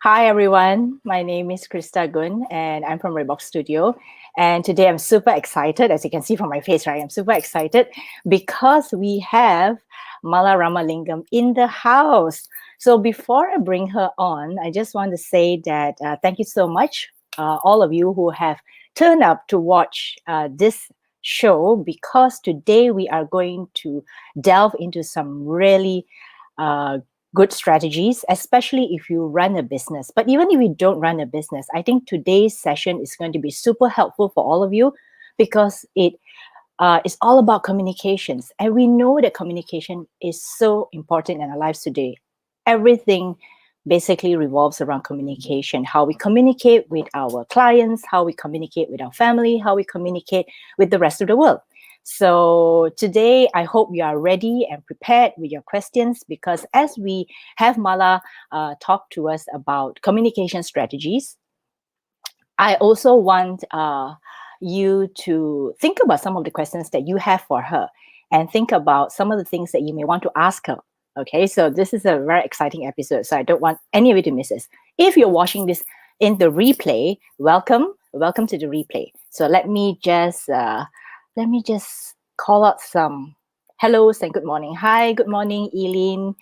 Hi, everyone. My name is Krista Gun, and I'm from Redbox Studio. And today I'm super excited, as you can see from my face, right? I'm super excited because we have Malar Ramalingam in the house. So before I bring her on, I just want to say that thank you so much, all of you who have turned up to watch this show, because today we are going to delve into some really uh, good strategies, especially if you run a business. But even if you don't run a business, I think today's session is going to be super helpful for all of you because it's all about communications. And we know that communication is so important in our lives today. Everything basically revolves around communication, how we communicate with our clients, how we communicate with our family, how we communicate with the rest of the world. So today, I hope you are ready and prepared with your questions, because as we have Mala talk to us about communication strategies, I also want you to think about some of the questions that you have for her and think about some of the things that you may want to ask her. Okay, so this is a very exciting episode, so I don't want any of you to miss this. If you're watching this in the replay, welcome to the replay. So let me just call out some hellos and good morning. Hi, good morning, Eileen.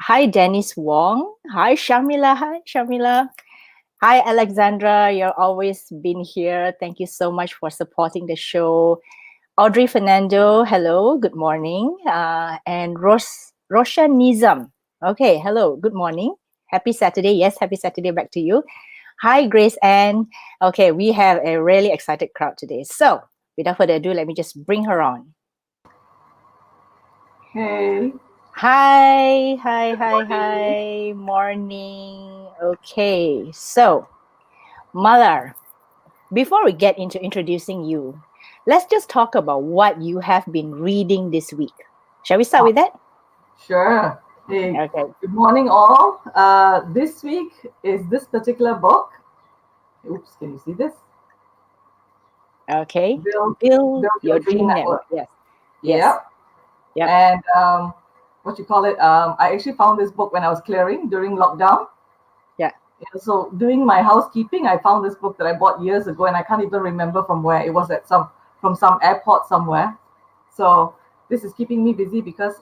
Hi, Dennis Wong. Hi, Shamila. Hi, Shamila. Hi, Alexandra. You're always been here. Thank you so much for supporting the show. Audrey Fernando, hello, good morning. And Rosha Nizam. Okay, hello, good morning. Happy Saturday. Yes, happy Saturday back to you. Hi, Grace Ann. Okay, we have a really excited crowd today. So, without further ado, let me just bring her on. Hey. Hi. Morning. Okay, so, Malar, before we get into introducing you, let's just talk about what you have been reading this week. Shall we start with that? Sure. Hey, Okay. good morning, all. This week is this particular book. Oops, can you see this? Okay. Build Build Your your Dream dream Network. network. Yes. Yes. Yep. Yep. And what you call it? I actually found this book when I was clearing during lockdown. Yeah. So doing my housekeeping, I found this book that I bought years ago, and I can't even remember from where. It was at from some airport somewhere. So this is keeping me busy because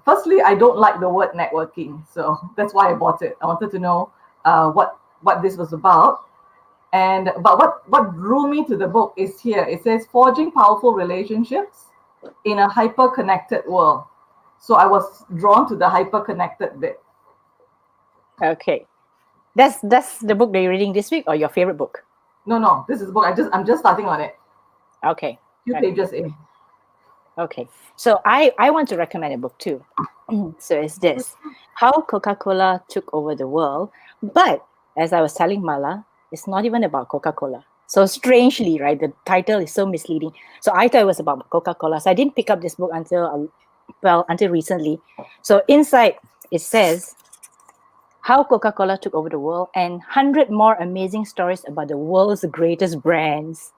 firstly, I don't like the word networking, so that's why I bought it. I wanted to know what this was about, but what drew me to the book is here. It says forging powerful relationships in a hyper-connected world. So I was drawn to the hyper-connected bit. Okay. That's the book that you're reading this week, or your favorite book? No, this is the book. I'm just starting on it. Okay. Few pages in. Okay. So I want to recommend a book too. So it's this: How Coca-Cola Took Over the World. But as I was telling Mala, it's not even about Coca-Cola. So strangely, right, the title is so misleading. So I thought it was about Coca-Cola. So I didn't pick up this book until recently. So inside it says How Coca-Cola Took Over the World and 100 more amazing stories about the world's greatest brands.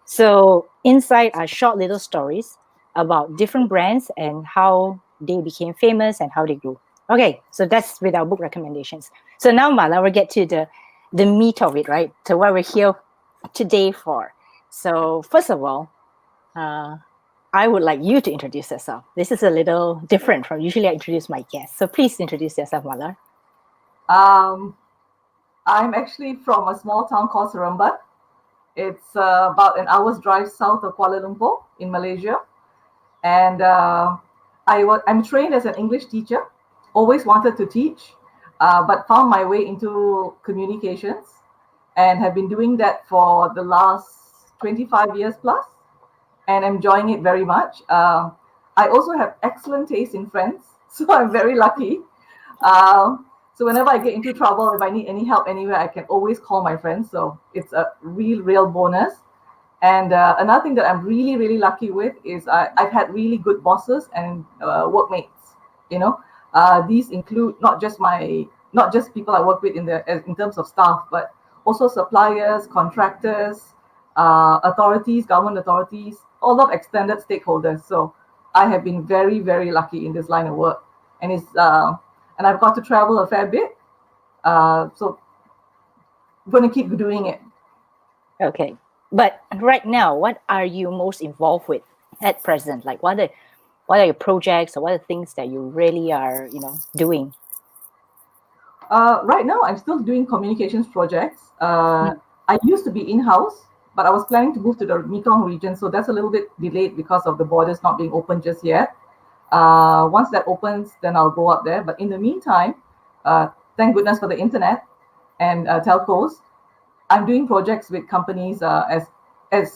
So inside are short little stories about different brands and how they became famous and how they grew. Okay, so that's with our book recommendations. So now, Mala, we'll get to the meat of it, right? So what we're here today for. So first of all, I would like you to introduce yourself. This is a little different from usually I introduce my guests. So please introduce yourself, Mala. I'm actually from a small town called Seremban. It's about an hour's drive south of Kuala Lumpur in Malaysia. And I'm trained as an English teacher, always wanted to teach, but found my way into communications and have been doing that for the last 25 years plus, and enjoying it very much. I also have excellent taste in friends, so I'm very lucky. So whenever I get into trouble, if I need any help anywhere, I can always call my friends. So it's a real bonus. And another thing that I'm really lucky with is I've had really good bosses and workmates. These include not just people I work with in terms of staff, but also suppliers, contractors, authorities, government authorities, all of extended stakeholders. So I have been very lucky in this line of work, and I've got to travel a fair bit. So I'm going to keep doing it. Okay. But right now, what are you most involved with at present? Like what are your projects or what are the things that you really are, doing? Right now, I'm still doing communications projects. Mm. I used to be in-house, but I was planning to move to the Mekong region, so that's a little bit delayed because of the borders not being open just yet. Once that opens, then I'll go up there. But in the meantime, thank goodness for the internet and telcos. I'm doing projects with companies as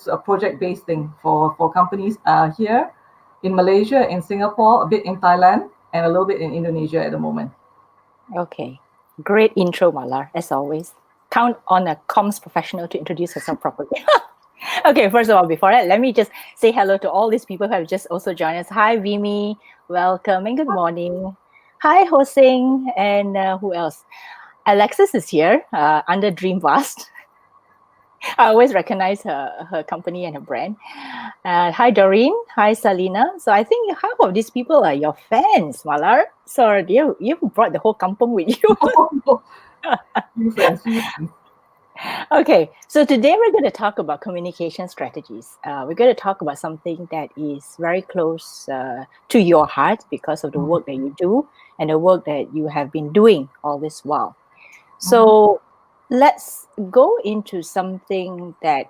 a project-based thing for companies here in Malaysia, in Singapore, a bit in Thailand, and a little bit in Indonesia at the moment. Okay. Great intro, Malar, as always. Count on a comms professional to introduce herself properly. Okay, first of all, before that, let me just say hello to all these people who have just also joined us. Hi, Vimi. Welcome and good morning. Hi, Hosing. And who else? Alexis is here under Dreamvast. I always recognize her company and her brand. Hi, Doreen. Hi, Salina. So I think half of these people are your fans, Malar. So you brought the whole kampong with you. Few friends, few friends. Okay, so today we're going to talk about communication strategies. We're going to talk about something that is very close to your heart because of the work that you do and the work that you have been doing all this while. So let's go into something that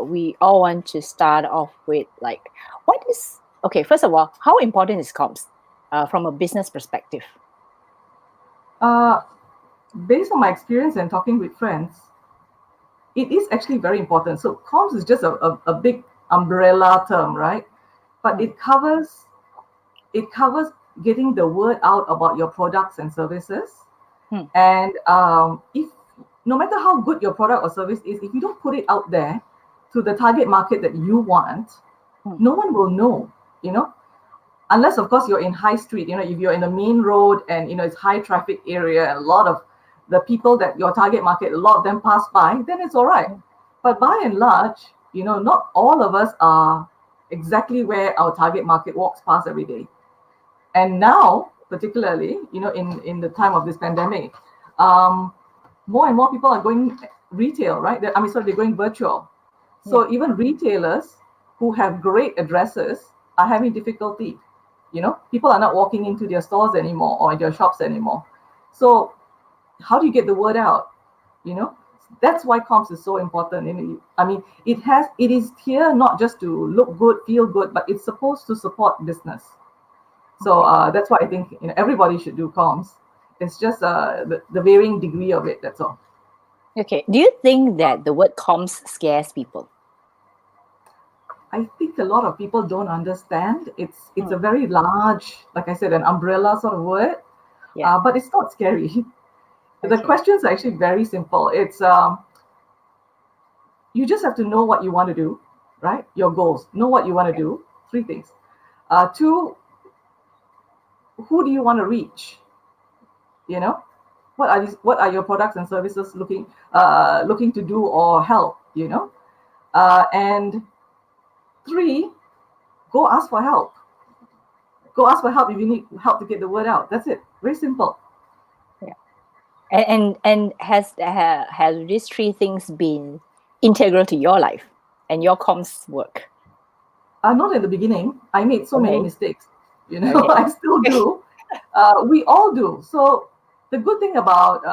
we all want to start off with. Like, okay, first of all, how important is comms from a business perspective? Based on my experience and talking with friends, it is actually very important. So comms is just a big umbrella term, right? But it covers getting the word out about your products and services. And if no matter how good your product or service is, if you don't put it out there to the target market that you want, no one will know, unless of course you're in high street, if you're in the main road and it's high traffic area and a lot of the people that your target market, a lot of them pass by, then it's all right. But by and large, not all of us are exactly where our target market walks past every day. And now, particularly, in the time of this pandemic, more and more people are going retail, right? They're going virtual. So even retailers who have great addresses are having difficulty. People are not walking into their stores anymore or their shops anymore. So how do you get the word out? That's why comms is so important. It is here not just to look good, feel good, but it's supposed to support business. So that's why I think everybody should do comms. It's just the varying degree of it. That's all. Okay. Do you think that the word comms scares people? I think a lot of people don't understand. It's a very large, like I said, an umbrella sort of word. But it's not scary. The questions are actually very simple. It's you just have to know what you want to do, right? Your goals. Know what you want to do. 3 things. 2, who do you want to reach? What are your products and services looking to do or help? And 3, go ask for help. Go ask for help if you need help to get the word out. That's it. Very simple. And has these 3 things been integral to your life and your comms work? Not in the beginning. I made so many mistakes. Okay. I still do. We all do. So the good thing about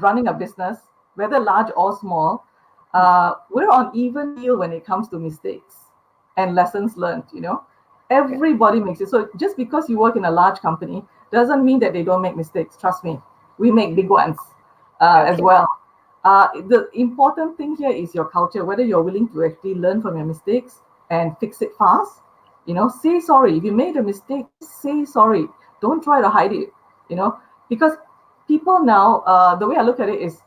running a business, whether large or small, we're on even keel when it comes to mistakes and lessons learned. Everybody makes it. So just because you work in a large company doesn't mean that they don't make mistakes. Trust me, we make big ones as well. The important thing here is your culture, whether you're willing to actually learn from your mistakes and fix it fast. Say sorry. If you made a mistake, say sorry. Don't try to hide it, because people now, the way I look at it is,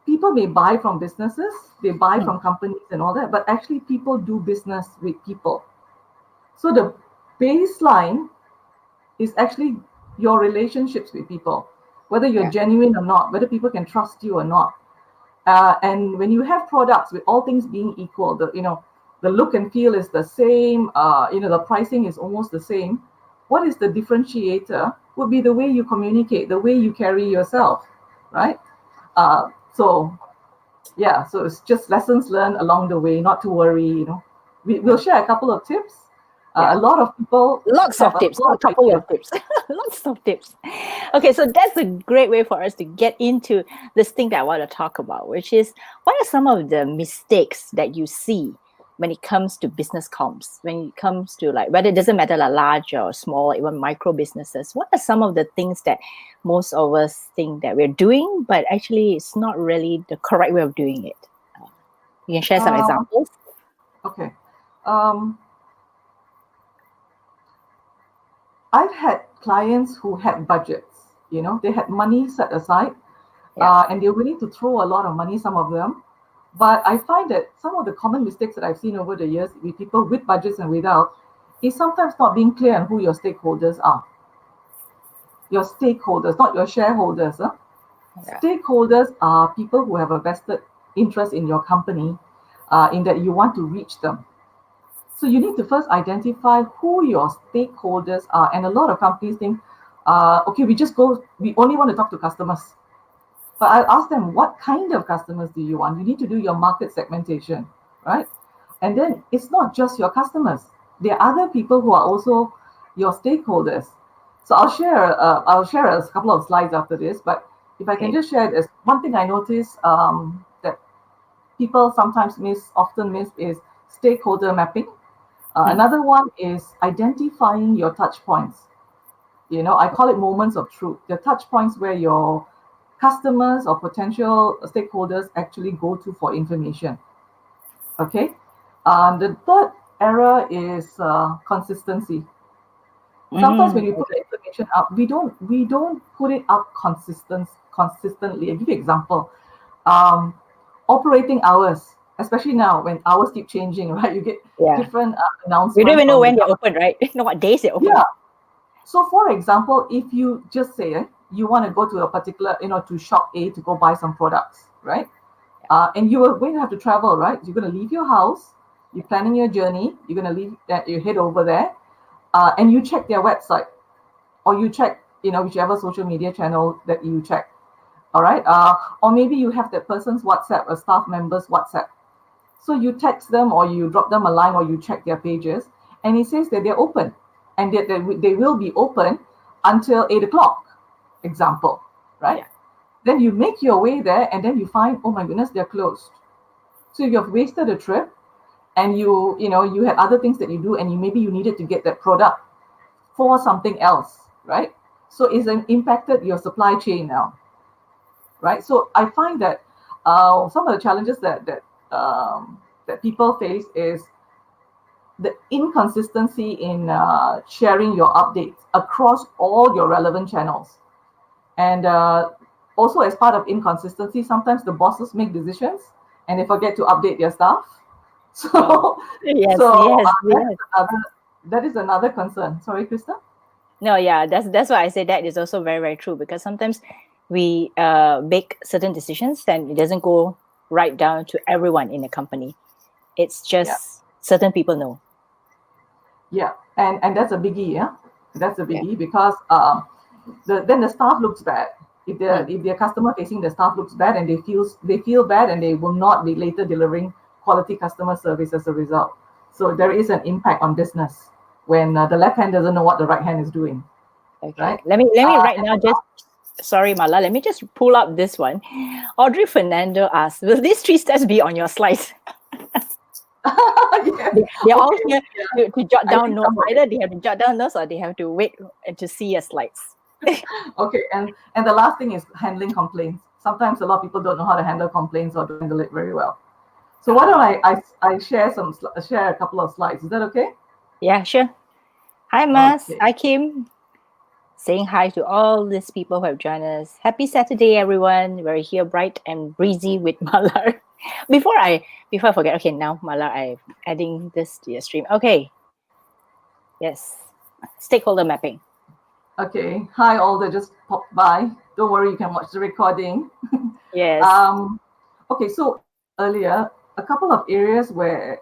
people may buy from businesses, they buy from companies and all that, but actually people do business with people. So the baseline is actually your relationships with people, whether you're genuine or not, whether people can trust you or not. And when you have products, with all things being equal, the look and feel is the same, the pricing is almost the same. What is the differentiator would be the way you communicate, the way you carry yourself. right? So yeah, so it's just lessons learned along the way, not to worry, we'll share a couple of tips. A Yeah. lot of people Lots have of a tips, lot not of a couple ideas. of tips. Lots of tips. Okay, so that's a great way for us to get into this thing that I want to talk about, which is what are some of the mistakes that you see when it comes to business comms, when it comes to like whether it doesn't matter like large or small, even micro businesses. What are some of the things that most of us think that we're doing, but actually it's not really the correct way of doing it? You can share some Um, examples. okay. Um, I've had clients who had budgets, they had money set aside, Yeah. and they're willing to throw a lot of money, some of them. But I find that some of the common mistakes that I've seen over the years with people with budgets and without is sometimes not being clear on who your stakeholders are. Your stakeholders, not your shareholders. Huh? Yeah. Stakeholders are people who have a vested interest in your company, in that you want to reach them. So you need to first identify who your stakeholders are. And a lot of companies think, okay, we only want to talk to customers. But I'll ask them, what kind of customers do you want? You need to do your market segmentation, right? And then it's not just your customers. There are other people who are also your stakeholders. So I'll share a couple of slides after this. But if I can Okay. just share this, one thing I notice, that people sometimes often miss, is stakeholder mapping. Hmm. Another one is identifying your touch points. I call it moments of truth. The touch points where your customers or potential stakeholders actually go to for information. Okay. The third error is consistency. Sometimes when Mm, you put the okay. information up, we don't put it up consistently. I'll give you an example. Um, Operating hours, especially now when hours keep changing, right? You get Yeah. different We don't announcements even know from the when they're government. open, right? Know what days they're open. Yeah. So, for example, if you just say you want to go to a particular, to shop A to go buy some products, right? And you are going to have to travel, right? You're going to leave your house, you're planning your journey, you're going to leave, you head over there, and you check their website, or you check, whichever social media channel that you check. All right. Or maybe you have that person's WhatsApp, a staff member's WhatsApp. So you text them, or you drop them a line, or you check their pages, and it says that they're open, and that they will be open until 8 o'clock, example, right? Yeah. Then you make your way there, and then you find, oh my goodness, they're closed. So you've wasted a trip, and you had other things that you do, and maybe you needed to get that product for something else, right? So it's impacted your supply chain now, right? So I find that some of the challenges that people face is the inconsistency in sharing your updates across all your relevant channels. And also, as part of inconsistency, sometimes the bosses make decisions and they forget to update their staff. Oh, So, yes, so yes, that is yes. another concern. Sorry, Krista. No, yeah, that's why I say that is also very, very true because sometimes we make certain decisions and it doesn't go right down to everyone in the company. It's Yeah, just certain people know. yeah, and that's a biggie. Yeah, that's a Yeah. biggie because then the staff looks bad. If Mm. they're customer facing, the staff looks bad, and they feel bad, and they will not be later delivering quality customer service as a result. So there is an impact on business when the left hand doesn't know what the right hand is doing, Okay. right? Let me right And now just sorry, Mala. Let me just pull up this one. Audrey Fernando asks, will these three steps be on your slides? yes, They're all okay, here yeah. to jot I down see notes. some of it. Either they have to jot down notes or they have to wait to see your slides. Okay, and the last thing is handling complaints. Sometimes a lot of people don't know how to handle complaints or don't handle it very well. So why don't Ah, I share a couple of slides? Is that okay? yeah, sure. Hi, Mas. Okay. Hi, Kim. Saying hi to all these people who have joined us. Happy Saturday, everyone. We're here bright and breezy with Malar. Before I forget, okay, now Malar, I'm adding this to your stream. Okay, yes. Stakeholder mapping. Okay. Hi, all that just popped by. Don't worry, you can watch the recording. Yes. um, okay, so earlier, a couple of areas where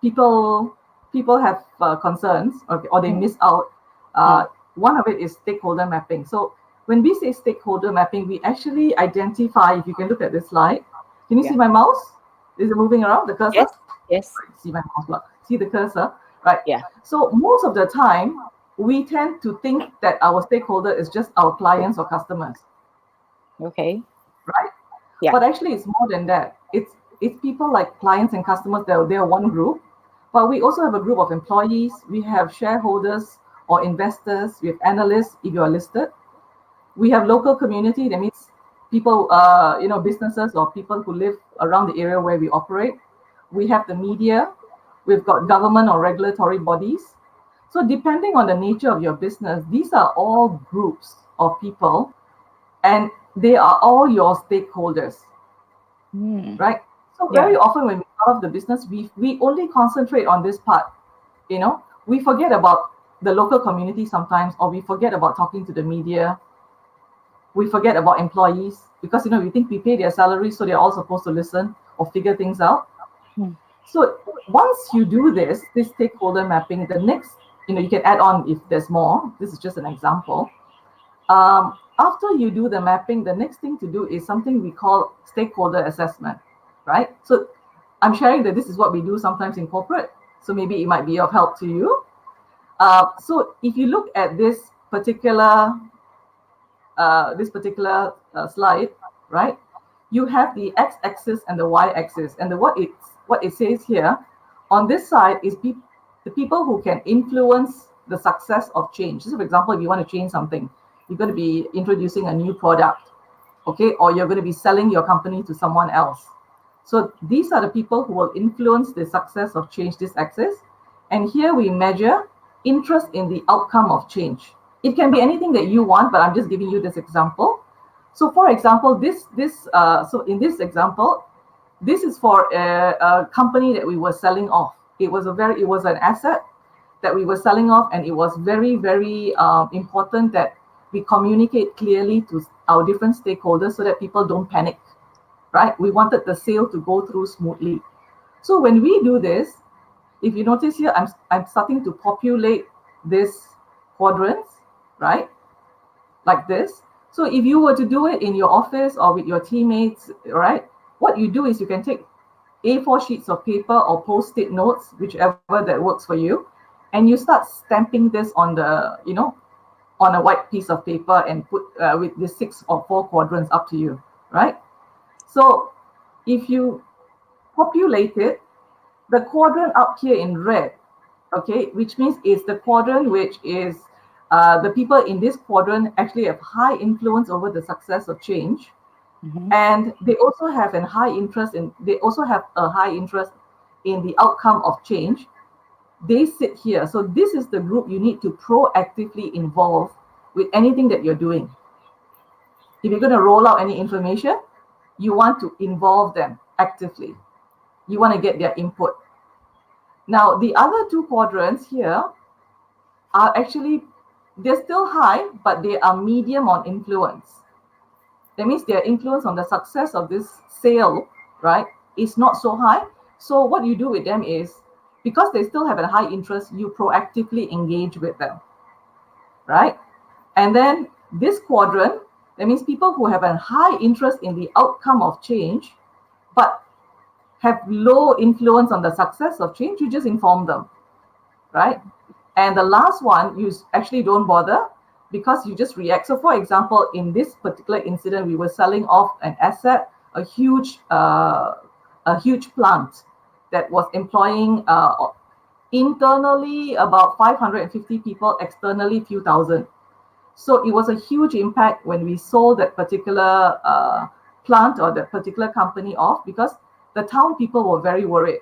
people people have concerns, or they Mm, miss out. mm, One of it is stakeholder mapping. So when we say stakeholder mapping, we actually identify, if you can look at this slide, can you Yeah. see my mouse? Is it moving around, the cursor? Yes. Yes. See my mouse block. See the cursor, right? Yeah. So most of the time, we tend to think that our stakeholder is just our clients or customers, Okay. right? Yeah. But actually, it's more than that. It's people like clients and customers. They're one group, but we also have a group of employees. We have shareholders or investors. We have analysts if you are listed. We have local community. That means people, businesses or people who live around the area where we operate. We have the media. We've got government or regulatory bodies. So depending on the nature of your business, these are all groups of people, and they are all your stakeholders, right? So Yeah. very often when we start off the business, we only concentrate on this part. We forget about the local community sometimes, or we forget about talking to the media. We forget about employees because we think we pay their salary, so they're all supposed to listen or figure things out. So once you do this stakeholder mapping, the next, you can add on if there's more. This is just an example. After you do the mapping, the next thing to do is something we call stakeholder assessment, right? So I'm sharing that this is what we do sometimes in corporate. So maybe it might be of help to you. So if you look at this particular slide, right? You have the x-axis and the y-axis, and what it says here on this side is the people who can influence the success of change. So, for example, if you want to change something, you're going to be introducing a new product, okay, or you're going to be selling your company to someone else. So these are the people who will influence the success of change, this axis. And here we measure interest in the outcome of change. It can be anything that you want, but I'm just giving you this example. So for example, so in this example, this is for a company that we were selling off. It was an asset that we were selling off, and it was very, very important that we communicate clearly to our different stakeholders so that people don't panic, right? We wanted the sale to go through smoothly. So when we do this, if you notice here, I'm starting to populate this quadrants, right? Like this. So if you were to do it in your office or with your teammates, right? What you do is you can take A4 sheets of paper or post-it notes, whichever that works for you, and you start stamping this on on a white piece of paper and put with the 6 or 4 quadrants, up to you, right? So if you populate it, the quadrant up here in red, okay, which means it's the quadrant which is the people in this quadrant actually have high influence over the success of change, and they also have a high interest in the outcome of change. They sit here. So this is the group you need to proactively involve with anything that you're doing. If you're going to roll out any information, you want to involve them actively. You want to get their input. Now, the other 2 quadrants here are actually, they're still high, but they are medium on influence. That means their influence on the success of this sale, right, is not so high. So what you do with them is, because they still have a high interest, you proactively engage with them, right? And then this quadrant, that means people who have a high interest in the outcome of change, but have low influence on the success of change, you just inform them, right? And the last one, you actually don't bother because you just react. So for example, in this particular incident, we were selling off an asset, a huge plant that was employing internally about 550 people, externally few thousand. So it was a huge impact when we sold that particular plant or that particular company off, because the town people were very worried.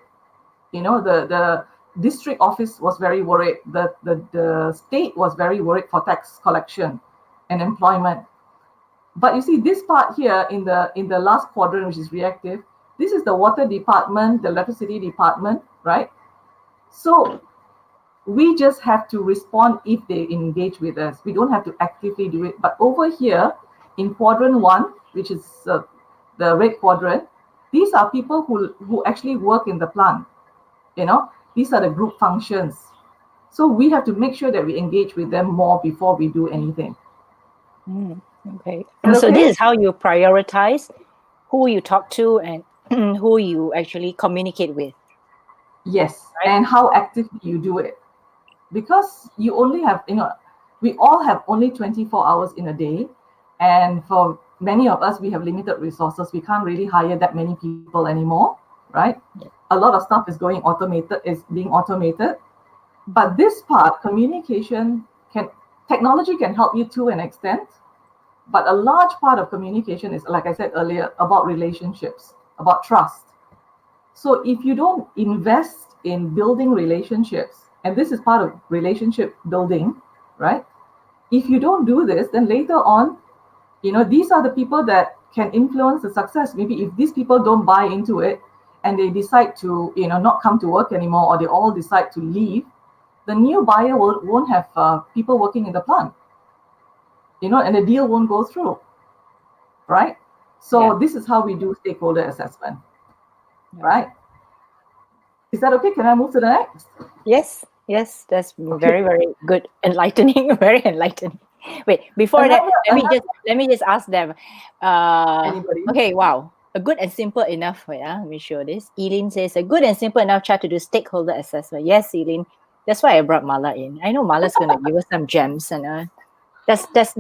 The district office was very worried. The state was very worried for tax collection and employment. But you see this part here in the last quadrant, which is reactive, this is the water department, the electricity department, right? So we just have to respond if they engage with us. We don't have to actively do it. But over here in quadrant 1, which is the red quadrant, these are people who actually work in the plant. These are the group functions. So we have to make sure that we engage with them more before we do anything. Okay. Is that So okay? this is how you prioritize who you talk to and who you actually communicate with, Yes, right? and how actively you do it. Because you only have, we all have only 24 hours in a day. And for many of us, we have limited resources. We can't really hire that many people anymore, right? Yeah. A lot of stuff is being automated. But this part, technology can help you to an extent. But a large part of communication is, like I said earlier, about relationships, about trust. So if you don't invest in building relationships, and this is part of relationship building, right? If you don't do this, then later on, these are the people that can influence the success. Maybe if these people don't buy into it and they decide to, not come to work anymore, or they all decide to leave, the new buyer won't have people working in the plant, and the deal won't go through, right? So Yeah. this is how we do stakeholder assessment, Yeah. right? Is that okay? Can I move to the next? Yes. Yes. That's Okay. very, very good. Enlightening. Very enlightening. Wait, before that, Another, let me just ask them. anybody? Okay, wow. A good and simple enough. Wait, let me show this. Eileen says a good and simple enough chart to do stakeholder assessment. Yes, Eileen. That's why I brought Mala in. I know Mala's gonna give us some gems, and that's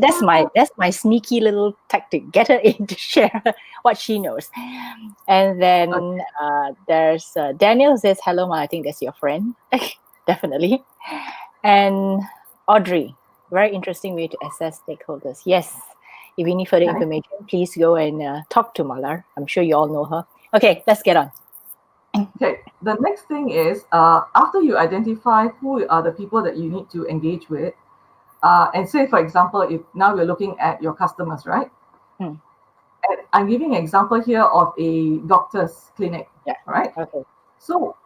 my sneaky little tactic. Get her in to share what she knows. And then Okay. there's Daniel says hello, Ma. I think that's your friend. Definitely. And Audrey, very interesting way to assess stakeholders. Yes. If you need further Okay. information, please go and talk to Malar. I'm sure you all know her. Okay, let's get on. Okay. The next thing is, after you identify who are the people that you need to engage with, and say, for example, if now we're looking at your customers, right? Hmm. And I'm giving an example here of a doctor's clinic, Yeah. right? Okay. So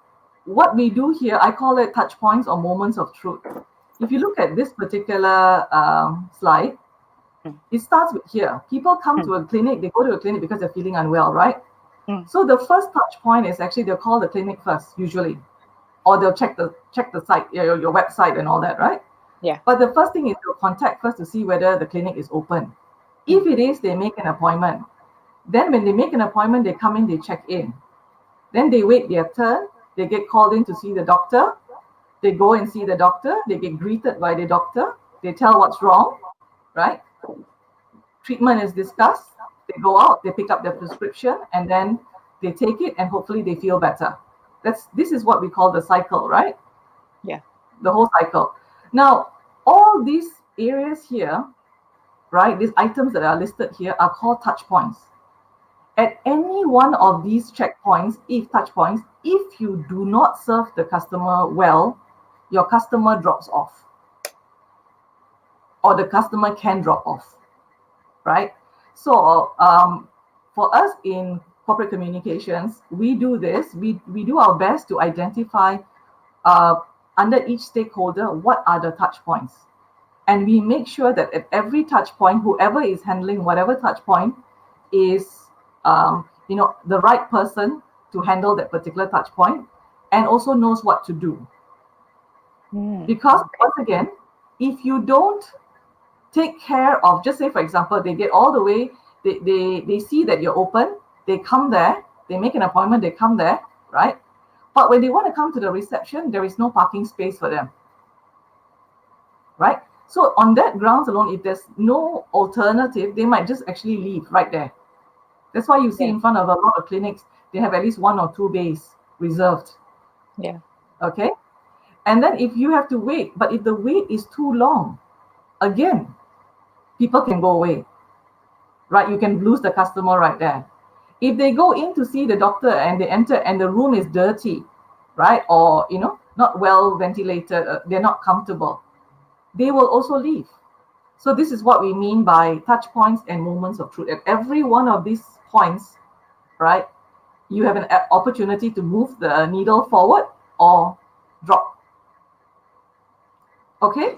what we do here, I call it touch points or moments of truth. If you look at this particular slide, Hmm. it starts with here. People come Hmm. to a clinic, they go to a clinic because they're feeling unwell, right? Hmm. So the first touch point is actually they'll call the clinic first, usually, or they'll check the site, your website and all that, right? Yeah. But the first thing is they'll contact first to see whether the clinic is open. If it is, they make an appointment. Then when they make an appointment, they come in, they check in. Then they wait their turn. They get called in to see the doctor. They go and see the doctor. They get greeted by the doctor. They tell what's wrong, right? Treatment is discussed. They go out, they pick up their prescription, and then they take it, and hopefully they feel better. This is what we call the cycle, right? Yeah. The whole cycle. Now, all these areas here, right? These items that are listed here are called touch points. At any one of these checkpoints, touch points, if you do not serve the customer well, your customer drops off, or the customer can drop off, right? So for us in corporate communications, we do this. We do our best to identify under each stakeholder what are the touch points, and we make sure that at every touch point, whoever is handling whatever touch point is the right person to handle that particular touch point, and also knows what to do. Because Okay. once again, if you don't take care of, just say for example, they get all the way, they see that you're open, they come there, they make an appointment, they come there, right? But when they want to come to the reception, there is no parking space for them, right? So on that grounds alone, if there's no alternative, they might just actually leave right there. That's why you see Yeah. in front of a lot of clinics, they have at least 1 or 2 bays reserved. Yeah. Okay. And then if you have to wait, but if the wait is too long, again, people can go away, right? You can lose the customer right there. If they go in to see the doctor and they enter and the room is dirty, right? Or, not well ventilated, they're not comfortable, they will also leave. So this is what we mean by touch points and moments of truth. At every one of these points, right, you have an opportunity to move the needle forward or drop. Okay?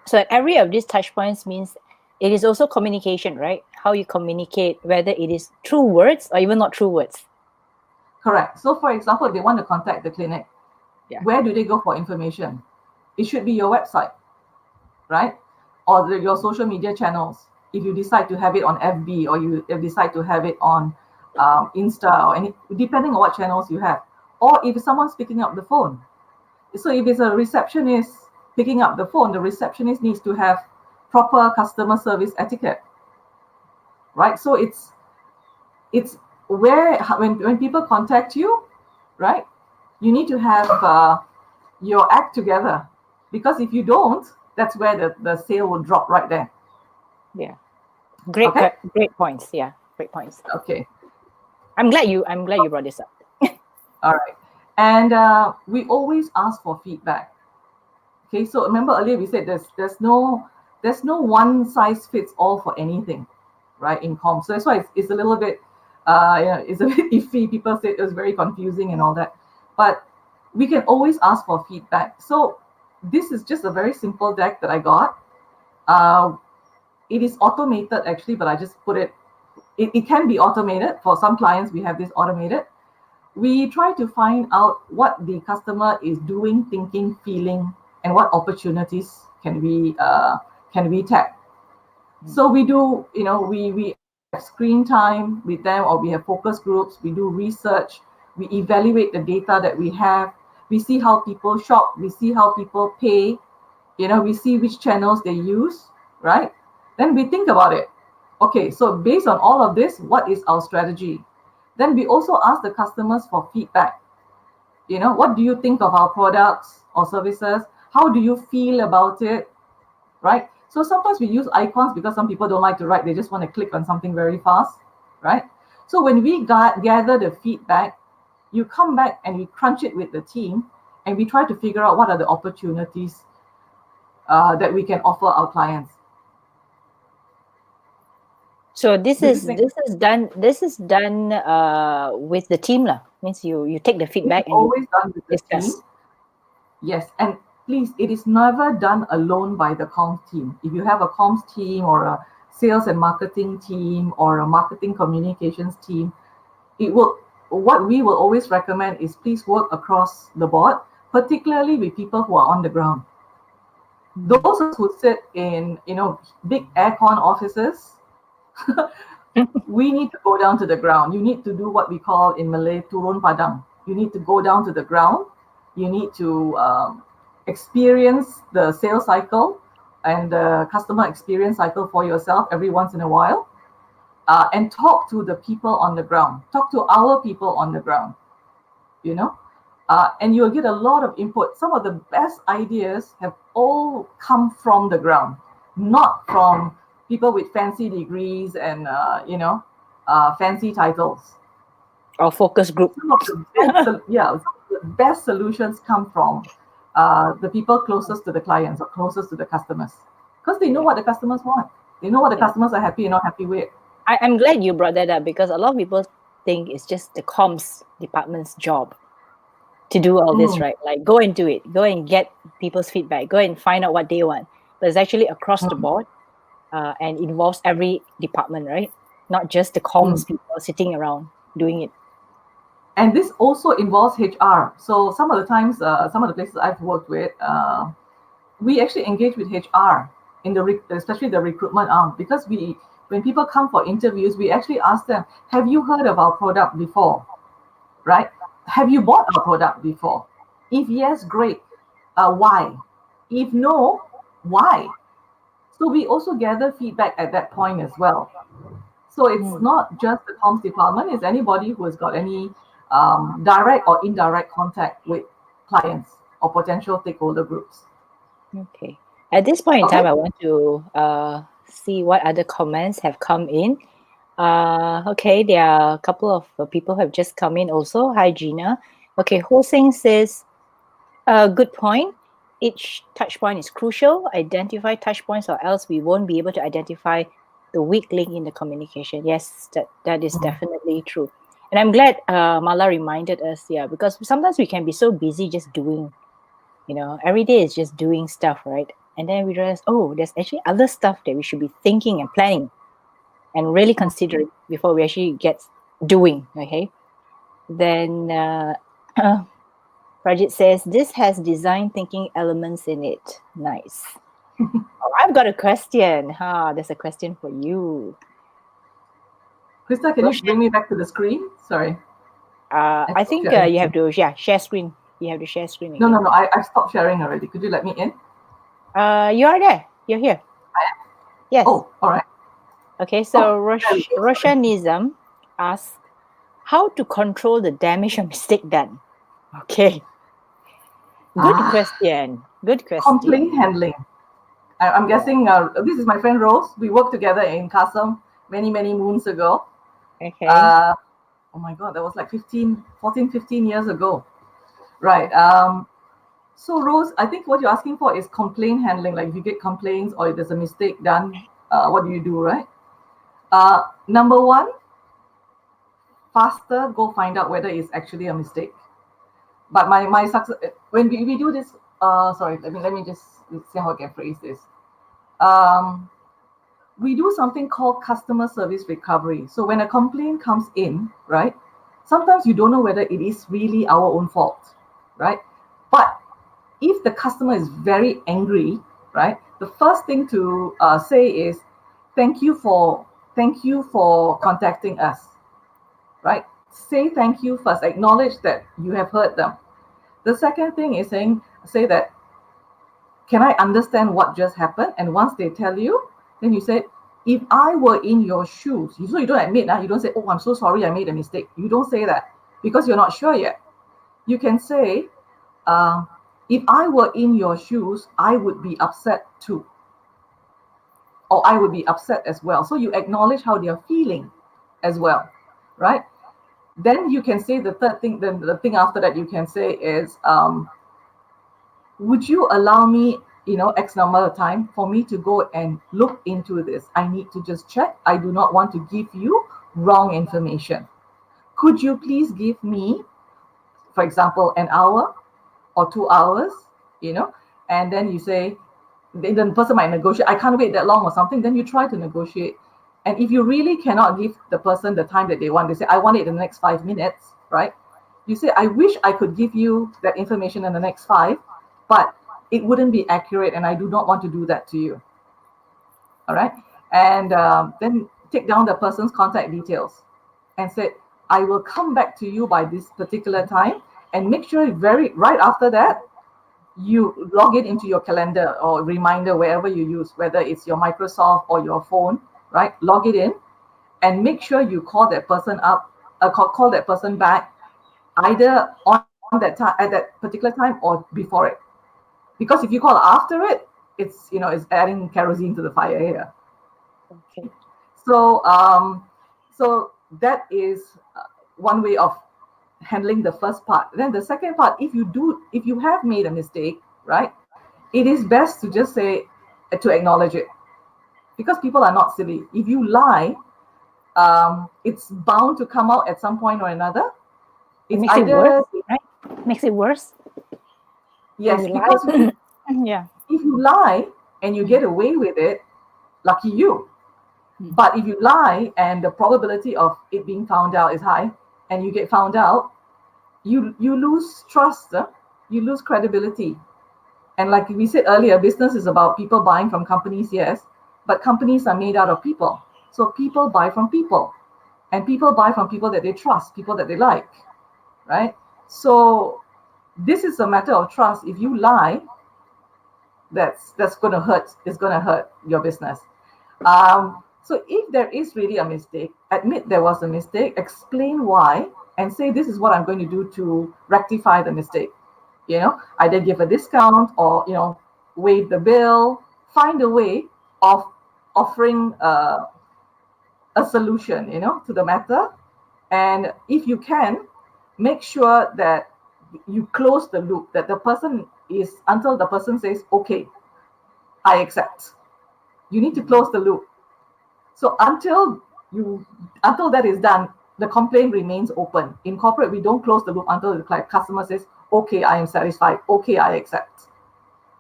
So every of these touch points means it is also communication, right? How you communicate, whether it is through words or even not through words. Correct. So for example, they want to contact the clinic. Yeah. Where do they go for information? It should be your website, right? Or your social media channels. if you decide to have it on FB or you decide to have it on Insta or any, depending on what channels you have, or if someone's picking up the phone. So if it's a receptionist picking up the phone, the receptionist needs to have proper customer service etiquette, right? So it's where when people contact you, right, you need to have your act together, because if you don't, that's where the sale will drop right there. Yeah. Great, Okay. great points. Yeah, great points. Okay. I'm glad you brought this up. All right. And we always ask for feedback. Okay. So remember earlier we said there's no one size fits all for anything, right? In comms. So that's why it's a little bit it's a bit iffy. People say it was very confusing and all that, but we can always ask for feedback. So this is just a very simple deck that I got. It is automated actually, but I just put it can be automated. For some clients, we have this automated. We try to find out what the customer is doing, thinking, feeling, and what opportunities can we tap. So we do, we have screen time with them, or we have focus groups. We do research. We evaluate the data that we have. We see how people shop. We see how people pay. We see which channels they use, right? Then we think about it. Okay, so based on all of this, what is our strategy? Then we also ask the customers for feedback. What do you think of our products or services? How do you feel about it, right? So sometimes we use icons because some people don't like to write. They just want to click on something very fast, right? So when we gather the feedback, you come back and we crunch it with the team, and we try to figure out what are the opportunities that we can offer our clients. So this is done with the team lah. Means you take the feedback and always done with the discuss. team. Yes, and please, it is never done alone by the comms team. If you have a comms team or a sales and marketing team or a marketing communications team, what we will always recommend is please work across the board, particularly with people who are on the ground. Those who sit in big aircon offices, we need to go down to the ground. You need to do what we call in Malay turun padang. You need to go down to the ground. You need to experience the sales cycle and the customer experience cycle for yourself every once in a while, and talk to the people on the ground. Talk to our people on the ground, and you'll get a lot of input. Some of the best ideas have all come from the ground, not from people with fancy degrees and fancy titles. Or focus group. Some of the best solutions come from the people closest to the clients or closest to the customers, because they know what the customers want. They know what the customers are happy and not happy with. I'm glad you brought that up, because a lot of people think it's just the comms department's job to do all this, right? Like, go and do it. Go and get people's feedback. Go and find out what they want. But it's actually across the board, and involves every department, right? Not just the comms people sitting around doing it. And this also involves HR. So some of the times, some of the places I've worked with, we actually engage with HR in especially the recruitment arm, because when people come for interviews, we actually ask them, have you heard of our product before, right? Have you bought our product before? If yes, great. Why? If no, why? So we also gather feedback at that point as well. So it's not just the comms department, it's anybody who has got any direct or indirect contact with clients or potential stakeholder groups. Okay. At this point in time, I want to see what other comments have come in. Okay, there are a couple of people who have just come in also. Hi, Gina. Okay, Hoseng says, good point. Each touch point is crucial. Identify touch points, or else we won't be able to identify the weak link in the communication. Yes, that is definitely true. And I'm glad Mala reminded us, because sometimes we can be so busy just doing, every day is just doing stuff, right? And then we realize, there's actually other stuff that we should be thinking and planning and really considering before we actually get doing, okay? Then Rajit says, this has design thinking elements in it. Nice. Oh, I've got a question. There's a question for you. Krista, can you bring me back to the screen? Sorry. I I stopped think sharing. you have to, yeah, share screen. You have to share screen No, again. no, no. I stopped sharing already. Could you let me in? You are there. You're here. Yes. Oh, all right. Okay. Oh, So there we go. Sorry. Roshanism asks how to control the damage or mistake done. Okay. Good Ah, question. Good question. complaint handling. I'm Yeah. guessing this is my friend Rose. We worked together in Kasam many, many moons ago. Okay. Uh, oh my God, that was like 15 years ago. Right. So Rose, I think what you're asking for is complaint handling. Like if you get complaints or if there's a mistake done, what do you do, right? Number one, faster go find out whether it's actually a mistake. But my success when we do this, sorry, let me just see how I can phrase this. Um, we do something called customer service recovery. So when a complaint comes in, right, sometimes you don't know whether it is really our own fault, right? But if the customer is very angry, right, the first thing to say is thank you for contacting us, right? Say thank you first. Acknowledge that you have hurt them. The second thing is say that, can I understand what just happened? And once they tell you, then you say, if I were in your shoes, so you don't admit, you don't say, oh, I'm so sorry, I made a mistake. You don't say that because you're not sure yet. You can say, if I were in your shoes, I would be upset too, or I would be upset as well. So you acknowledge how they're feeling as well, right? Then you can say the third thing, then the thing after that you can say is, would you allow me, X number of time for me to go and look into this? I need to just check. I do not want to give you wrong information. Could you please give me, for example, an hour or 2 hours, and then you say, then the person might negotiate, I can't wait that long or something, then you try to negotiate. And if you really cannot give the person the time that they want, they say, I want it in the next 5 minutes, right? You say, I wish I could give you that information in the next five, but it wouldn't be accurate and I do not want to do that to you. All right. And then take down the person's contact details and say, I will come back to you by this particular time, and make sure right after that, you log it into your calendar or reminder, wherever you use, whether it's your Microsoft or your phone, right? Log it in and make sure you call that person up, call that person back either on that time, at that particular time, or before it. Because if you call after it, it's adding kerosene to the fire here. Okay. So so that is one way of handling the first part. Then the second part, if you have made a mistake, right, it is best to just say, to acknowledge it, because people are not silly. If you lie, it's bound to come out at some point or another. It It's makes it worse, either, right? Makes it worse when yes, you lie. because Yeah. if you lie and you get away with it, lucky you. Mm. But if you lie and the probability of it being found out is high, and you get found out, you lose trust, you lose credibility. And like we said earlier, business is about people buying from companies, yes, but companies are made out of people. So people buy from people, and people buy from people that they trust, people that they like, right? So this is a matter of trust. If you lie, that's going to hurt. It's going to hurt your business. So if there is really a mistake, admit there was a mistake, explain why, and say, this is what I'm going to do to rectify the mistake. Either give a discount or, waive the bill, find a way of offering a solution, to the matter. And if you can, make sure that you close the loop, that the person is, until the person says, okay, I accept. You need to close the loop. So until that is done, the complaint remains open. In corporate, we don't close the loop until the customer says, okay, I am satisfied, okay, I accept.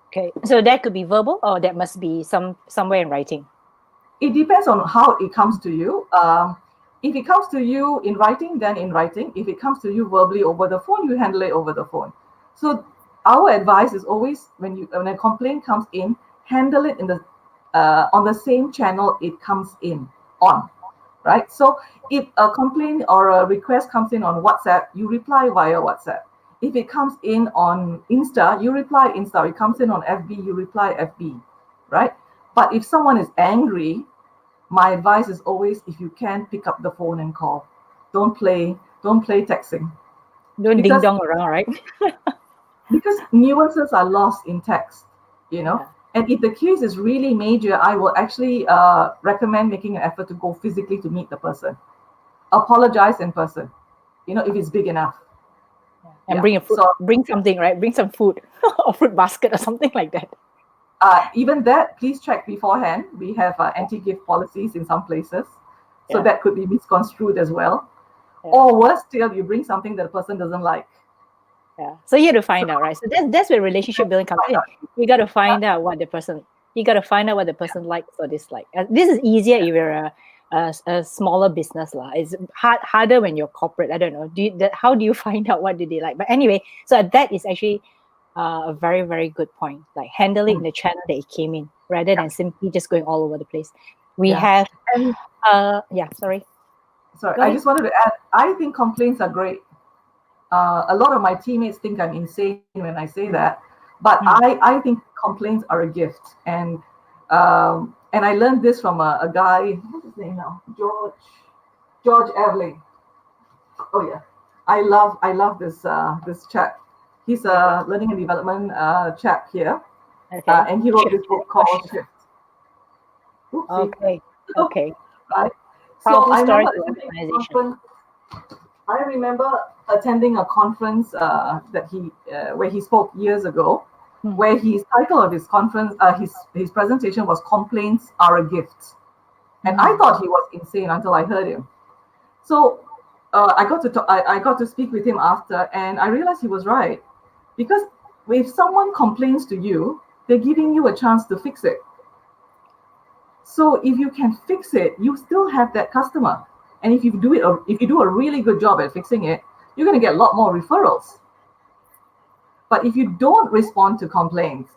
Okay. So that could be verbal, or that must be somewhere in writing. It depends on how it comes to you. If it comes to you in writing, then in writing. If it comes to you verbally over the phone, you handle it over the phone. So our advice is always, when a complaint comes in, handle it in the on the same channel it comes in on, right? So if a complaint or a request comes in on WhatsApp, you reply via WhatsApp. If it comes in on Insta, you reply Insta. It comes in on FB, you reply FB, right? But if someone is angry, my advice is always, if you can, pick up the phone and call. Don't play texting. Don't ding Because dong around, right? nuances are lost in text, you know. Yeah. And if the case is really major, I will actually recommend making an effort to go physically to meet the person, apologize in person, you know, if it's big enough. And Yeah. bring a fruit, So bring something, right? Bring some food or fruit basket or something like that. even that, please check beforehand. We have anti-gift policies in some places, so Yeah. that could be misconstrued as well. Yeah. Or worse still, you bring something that the person doesn't like. Yeah. So you have to find out, right? So that's where relationship building comes in. You got to find out what the person. You got to find out what the person likes or dislikes. This is easier if you're a smaller business, lah. It's harder when you're corporate. I don't know. How do you find out what do they like? But anyway, so that is actually a very, very good point. Like handle it in the channel that it came in, rather than simply just going all over the place. We Yeah. have And sorry. sorry, Go I ahead. just wanted to add, I think complaints are great. A lot of my teammates think I'm insane when I say that, but I think complaints are a gift. And I learned this from a guy, what's his name now? George Evelyn. Oh yeah, I love this chap. He's a learning and development chap here, Okay. and he wrote this book called Shift. Oopsie. Okay. Right. So Powerful story to organization. I remember attending a conference that where he spoke years ago, where his title of his conference, his presentation was "Complaints Are a Gift," and I thought he was insane until I heard him. So I got to speak with him after, and I realized he was right, because if someone complains to you, they're giving you a chance to fix it. So if you can fix it, you still have that customer. And if you do a really good job at fixing it, you're going to get a lot more referrals. But if you don't respond to complaints,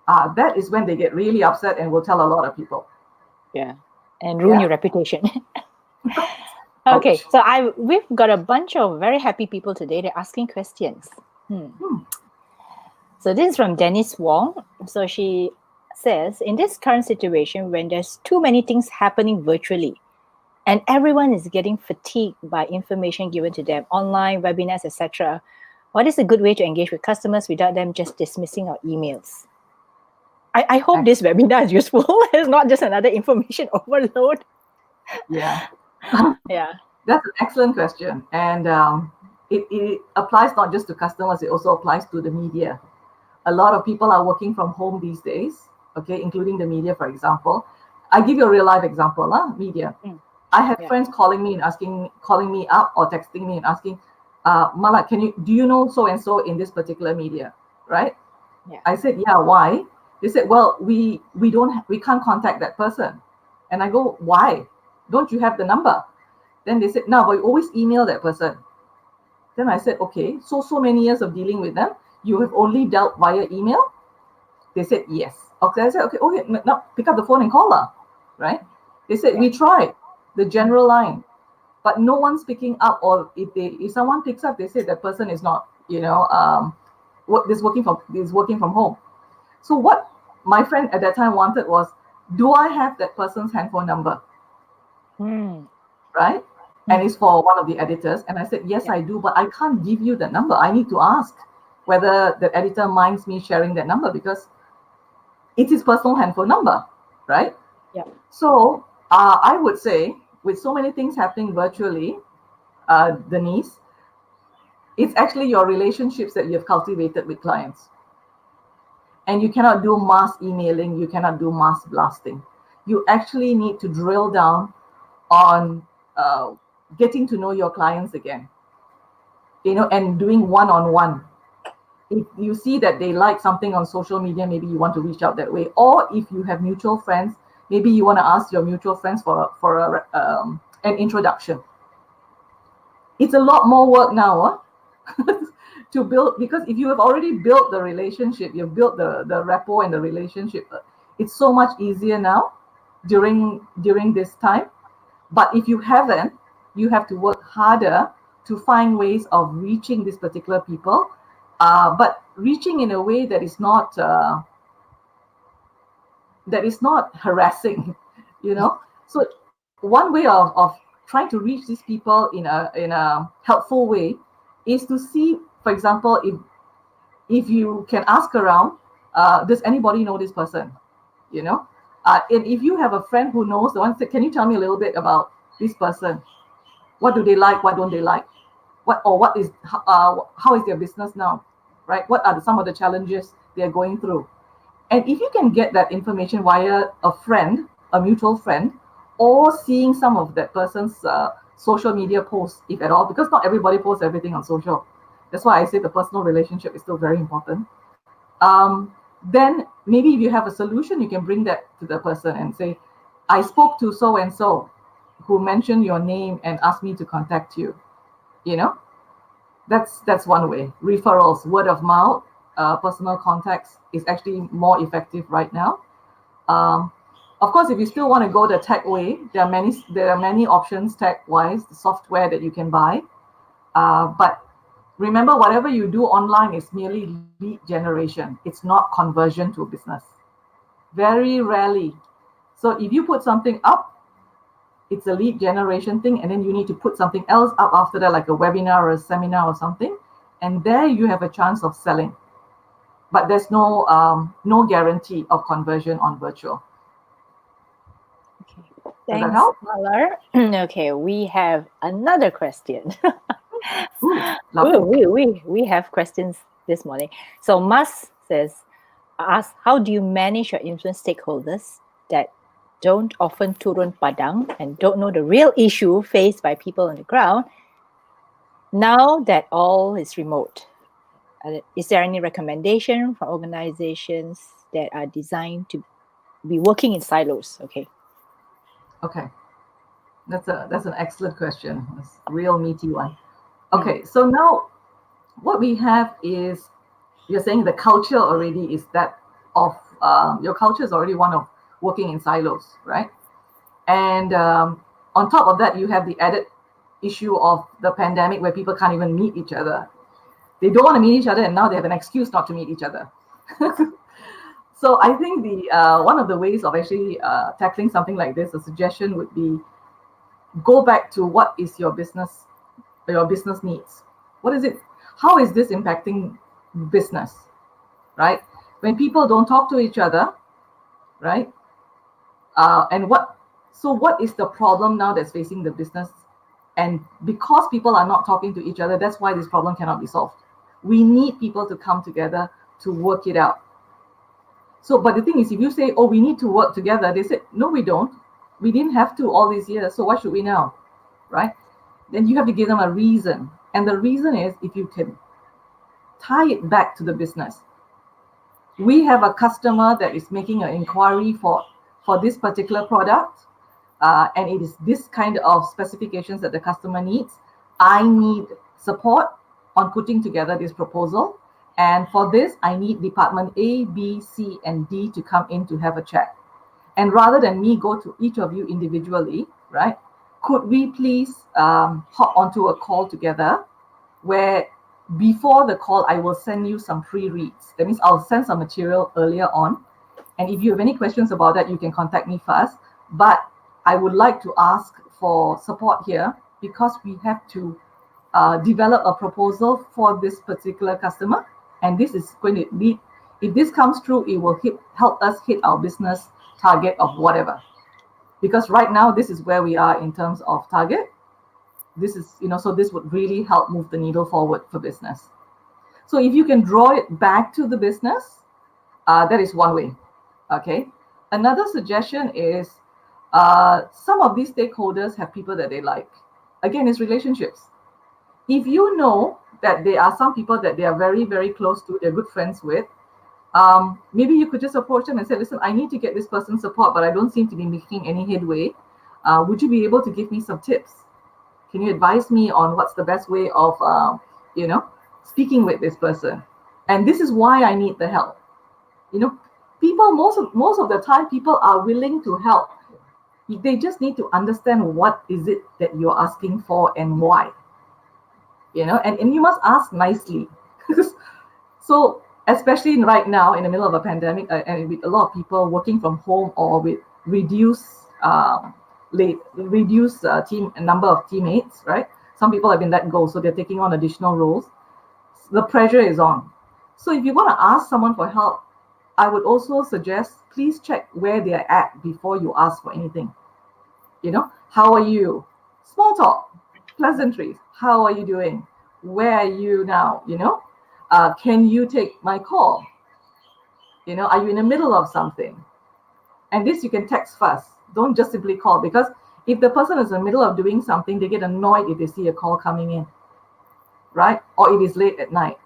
that is when they get really upset and will tell a lot of people. Yeah, and ruin Yeah. your reputation. Okay, Ouch. so we've got a bunch of very happy people today. They're asking questions. So this is from Dennis Wong. So she says, in this current situation, when there's too many things happening virtually, and everyone is getting fatigued by information given to them, online, webinars, etc., what is a good way to engage with customers without them just dismissing our emails? I hope this webinar is useful. It's not just another information overload. Yeah. Yeah. That's an excellent question. And it applies not just to customers, it also applies to the media. A lot of people are working from home these days, okay, including the media, for example. I give you a real life example, media. I have friends calling me up or texting me and asking, Malar, do you know so and so in this particular media, right? Yeah. I said, yeah. Why? They said, well, we can't contact that person. And I go, why? Don't you have the number? Then they said, no, but we always email that person. Then I said, okay, so many years of dealing with them, you have only dealt via email? They said, yes. Okay, I said, okay, now pick up the phone and call her, right? They said, we tried the general line, but no one's picking up. Or if someone picks up, they say that person is not, is working from home. So what my friend at that time wanted was, do I have that person's handphone number? Right? And it's for one of the editors. And I said, yes, I do, but I can't give you the number. I need to ask whether the editor minds me sharing that number, because it's his personal handphone number, right? Yeah. So I would say, with so many things happening virtually, Denise, it's actually your relationships that you've cultivated with clients. And you cannot do mass emailing, you cannot do mass blasting. You actually need to drill down on getting to know your clients again, and doing one-on-one. If you see that they like something on social media, maybe you want to reach out that way. Or if you have mutual friends, maybe you want to ask your mutual friends for an introduction. It's a lot more work now to build, because if you have already built the relationship, you've built the rapport and the relationship, It's so much easier now during this time. But if you haven't, you have to work harder to find ways of reaching these particular people, but reaching in a way that is not harassing, you know. So one way of trying to reach these people in a helpful way is to see, for example, if you can ask around, does anybody know this person, you know. And if you have a friend who knows the one, say, can you tell me a little bit about this person? What do they like? What don't they like? What is how is their business now, right? What are some of the challenges they are going through? And if you can get that information via a friend, a mutual friend, or seeing some of that person's social media posts, if at all, because not everybody posts everything on social. That's why I say the personal relationship is still very important. Then maybe if you have a solution, you can bring that to the person and say, I spoke to so and so who mentioned your name and asked me to contact you. You know, that's one way. Referrals, word of mouth, personal contacts is actually more effective right now. Of course, if you still want to go the tech way, there are many options tech-wise, the software that you can buy. But remember, whatever you do online is merely lead generation. It's not conversion to a business. Very rarely. So if you put something up, it's a lead generation thing, and then you need to put something else up after that, like a webinar or a seminar or something, and there you have a chance of selling. But there's no guarantee of conversion on virtual. Okay. Thanks, Malar. Okay, we have another question. We have questions this morning. So Mas asks, how do you manage your influence stakeholders that don't often turun padang and don't know the real issue faced by people on the ground now that all is remote? Is there any recommendation for organizations that are designed to be working in silos? Okay. That's an excellent question. It's a real meaty one. Okay, so now what we have is, you're saying the culture already is that of your culture is already one of working in silos, right? And on top of that, you have the added issue of the pandemic where people can't even meet each other. They don't want to meet each other, and now they have an excuse not to meet each other. So I think the one of the ways of actually tackling something like this, a suggestion would be, go back to what is your business needs. What is it? How is this impacting business, right? When people don't talk to each other, right? And what is the problem now that's facing the business? And because people are not talking to each other, that's why this problem cannot be solved. We need people to come together to work it out. So, but the thing is, if you say, oh, we need to work together, they say, no, we don't. We didn't have to all these years, so why should we now, right? Then you have to give them a reason. And the reason is, if you can tie it back to the business. We have a customer that is making an inquiry for this particular product, and it is this kind of specifications that the customer needs. I need support on putting together this proposal. And for this, I need department A, B, C, and D to come in to have a chat. And rather than me go to each of you individually, right, could we please hop onto a call together where before the call, I will send you some pre-reads. That means I'll send some material earlier on. And if you have any questions about that, you can contact me first. But I would like to ask for support here because we have to develop a proposal for this particular customer. And this is going to lead, if this comes true, it will help us hit our business target of whatever. Because right now, this is where we are in terms of target. This is, so this would really help move the needle forward for business. So if you can draw it back to the business, that is one way. Okay. Another suggestion is some of these stakeholders have people that they like. Again, it's relationships. If you know that there are some people that they are very, very close to, they're good friends with, maybe you could just approach them and say, listen, I need to get this person's support, but I don't seem to be making any headway. Would you be able to give me some tips? Can you advise me on what's the best way of, speaking with this person? And this is why I need the help. people, most of the time, people are willing to help. They just need to understand what is it that you're asking for and why. And you must ask nicely. So especially right now in the middle of a pandemic, and with a lot of people working from home or with reduced team number of teammates, right? Some people have been let go, so they're taking on additional roles. The pressure is on. So if you want to ask someone for help, I would also suggest please check where they are at before you ask for anything. How are you? Small talk, pleasantries. How are you doing? Where are you now? Can you take my call? Are you in the middle of something? And this you can text first. Don't just simply call, because if the person is in the middle of doing something, they get annoyed if they see a call coming in, right? Or if it's late at night,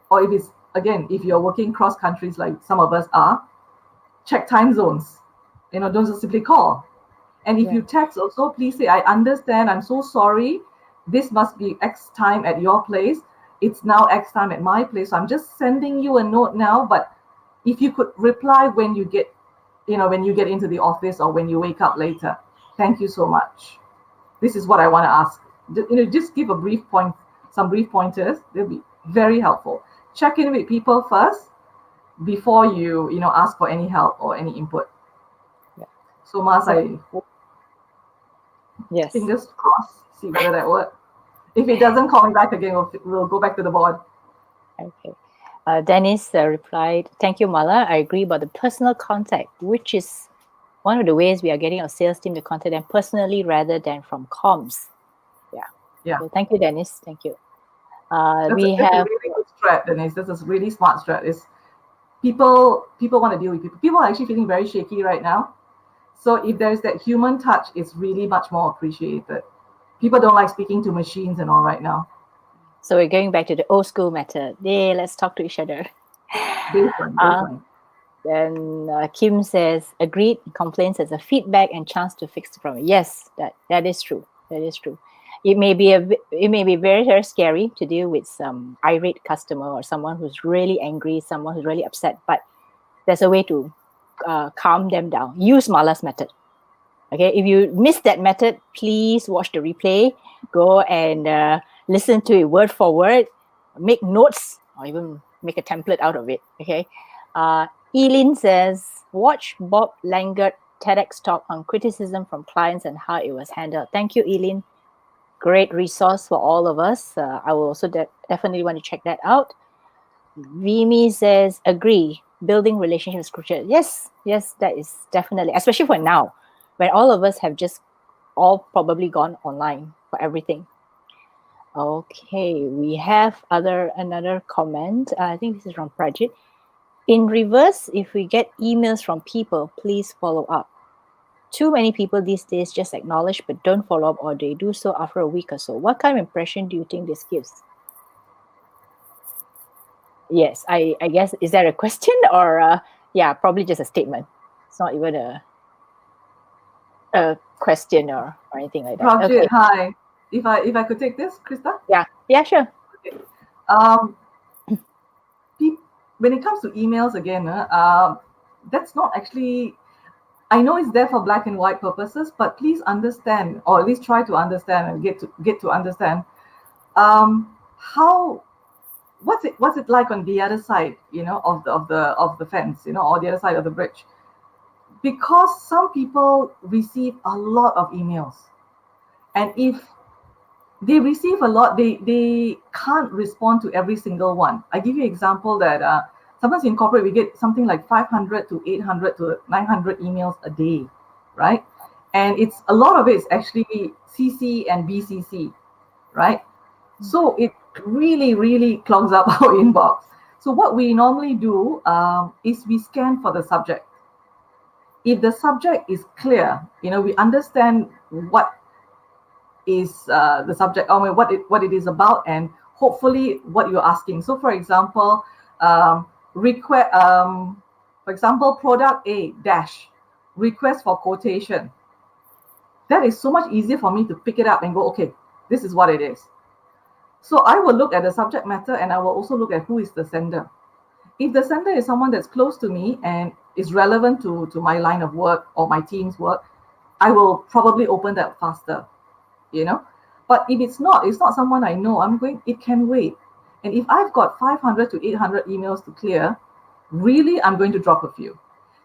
or if it's, again, if you're working cross countries like some of us are, check time zones. Don't just simply call. And if you text also, please say, I understand, I'm so sorry. This must be X time at your place. It's now X time at my place. So I'm just sending you a note now, but if you could reply when you get into the office or when you wake up later. Thank you so much. This is what I want to ask. Just give some brief pointers. They'll be very helpful. Check in with people first before you ask for any help or any input. So Mas, fingers crossed, see whether that works. If it doesn't, call me back again. We'll go back to the board. Okay. Dennis replied, thank you, Mala. I agree about the personal contact, which is one of the ways we are getting our sales team to contact them personally rather than from comms. Yeah. So thank you, Dennis. Thank you. That's a really good strat, Dennis. This is a really smart strat. Is people want to deal with people. People are actually feeling very shaky right now. So if there's that human touch, it's really much more appreciated. People don't like speaking to machines and all right now. So we're going back to the old school method. Yeah, let's talk to each other. Baseline. Then Kim says, agreed, complaints as a feedback and chance to fix the problem. Yes, that is true. That is true. It may be very, very scary to deal with some irate customer or someone who's really angry, someone who's really upset, but there's a way to calm them down. Use Mala's method. Okay, if you missed that method, please watch the replay. Go and listen to it word for word. Make notes or even make a template out of it. Okay. Eileen says, watch Bob Langert TEDx talk on criticism from clients and how it was handled. Thank you, Eileen. Great resource for all of us. I will also definitely want to check that out. Vimi says, agree. Building relationships is crucial. Yes, that is definitely, especially for now, when all of us have just all probably gone online for everything. Okay, we have another comment. I think this is from Prajit. In reverse, if we get emails from people, please follow up. Too many people these days just acknowledge but don't follow up, or they do so after a week or so. What kind of impression do you think this gives? Yes, I guess, is that a question or probably just a statement? It's not even a question or anything like that. Prajit, okay. Hi. If I could take this, Krista? Yeah, sure. Okay. When it comes to emails again, that's not actually, I know it's there for black and white purposes, but please understand, or at least try to understand and get to understand what's it like on the other side, of the fence, or the other side of the bridge. Because some people receive a lot of emails, and if they receive a lot, they can't respond to every single one. I give you an example that sometimes in corporate we get something like 500 to 800 to 900 emails a day, right? And it's a lot of it is actually CC and BCC, right? So it really, really clogs up our inbox. So what we normally do is we scan for the subject. If the subject is clear, we understand what is the subject, or what it is about, and hopefully what you're asking. So for example, product A dash request for quotation. That is so much easier for me to pick it up and go, okay, this is what it is. So I will look at the subject matter, and I will also look at who is the sender. If the sender is someone that's close to me and is relevant to my line of work or my team's work, I will probably open that faster, you know. But if it's not someone I know, it can wait. And if I've got 500 to 800 emails to clear, really, I'm going to drop a few.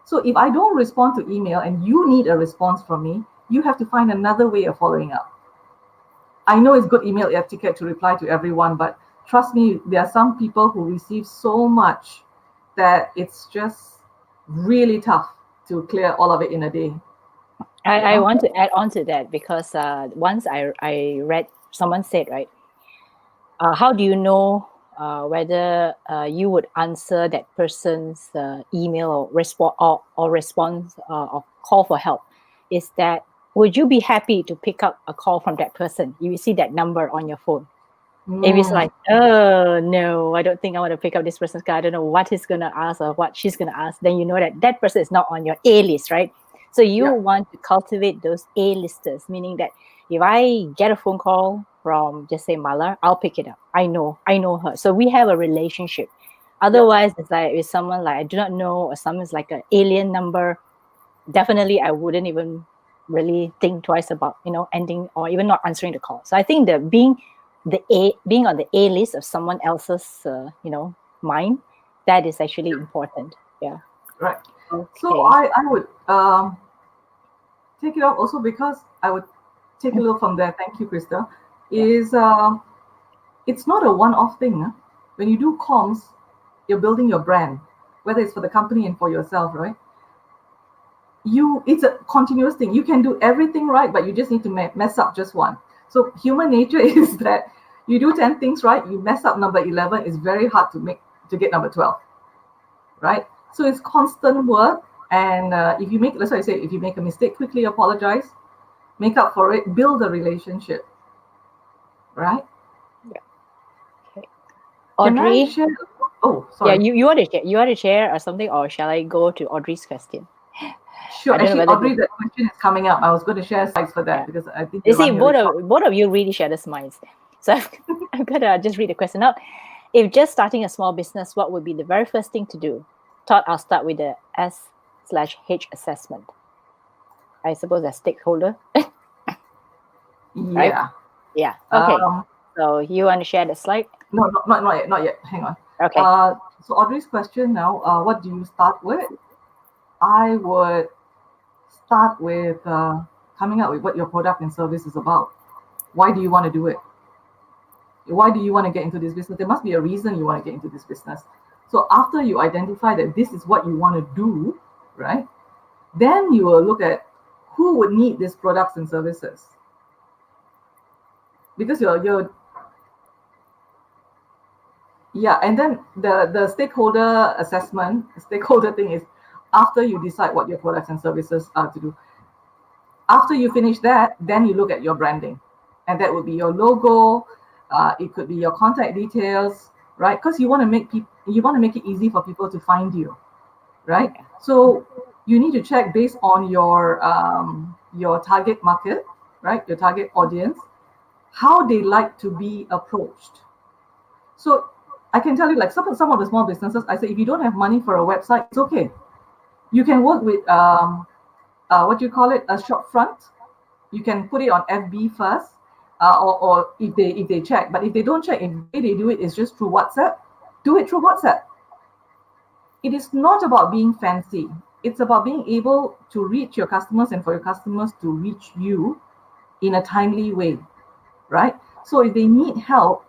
So if I don't respond to email and you need a response from me, you have to find another way of following up. I know it's good email etiquette to reply to everyone, but trust me, there are some people who receive so much that it's just really tough to clear all of it in a day. I want to add on to that because once I read someone said, right, how do you know whether you would answer that person's email or response or call for help? Is that would you be happy to pick up a call from that person? You see that number on your phone. If it's like, oh no, I don't think I want to pick up this person's call. I don't know what he's gonna ask or what she's gonna ask. Then you know that that person is not on your A list, right? So you want to cultivate those A listers, meaning that if I get a phone call from just say Malar, I'll pick it up. I know her. So we have a relationship. Otherwise, it's like with someone like I do not know or someone's like an alien number, definitely I wouldn't even really think twice about, ending or even not answering the call. So I think that being on the A list of someone else's, mind, that is actually important. Yeah. Right. Okay. So I would take it off also because I would take a little from there. Thank you, Krista. Is it's not a one-off thing. Huh? When you do comms, you're building your brand, whether it's for the company and for yourself, right? It's a continuous thing. You can do everything right, but you just need to mess up just one. So human nature is that you do 10 things right, you mess up number 11, it's very hard to get number 12, right? So it's constant work. And that's why I say, if you make a mistake, quickly apologize, make up for it, build a relationship, right? Yeah. Okay. Audrey, Can I share? Oh, sorry. Yeah, you want to share or something, or shall I go to Audrey's question? Sure. Actually, Audrey, that question is coming up. I was going to share slides for that because I think you see both of you really share the smiles. So I'm gonna just read the question out. If just starting a small business, what would be the very first thing to do? Thought I'll start with the S/H assessment. I suppose that's stakeholder. Right? Yeah. Okay. So you want to share the slide? No, not yet. Hang on. Okay. So Audrey's question now, what do you start with? I would start with coming up with what your product and service is about. Why do you want to do it? Why do you want to get into this business? There must be a reason you want to get into this business. So after you identify that this is what you want to do, right? Then you will look at who would need these products and services. Because and then the stakeholder assessment, stakeholder thing is after you decide what your products and services are to do. After you finish that, then you look at your branding. And that would be your logo, it could be your contact details, right? Because you want to make it easy for people to find you, right? So you need to check based on your target market, right? Your target audience, how they like to be approached. So I can tell you, like some of the small businesses, I say, if you don't have money for a website, it's okay. You can work with what do you call it, a shop front. You can put it on FB first, or if they check. But if they don't check, if the way they do it is just through WhatsApp, do it through WhatsApp. It is not about being fancy. It's about being able to reach your customers and for your customers to reach you in a timely way, right? So if they need help,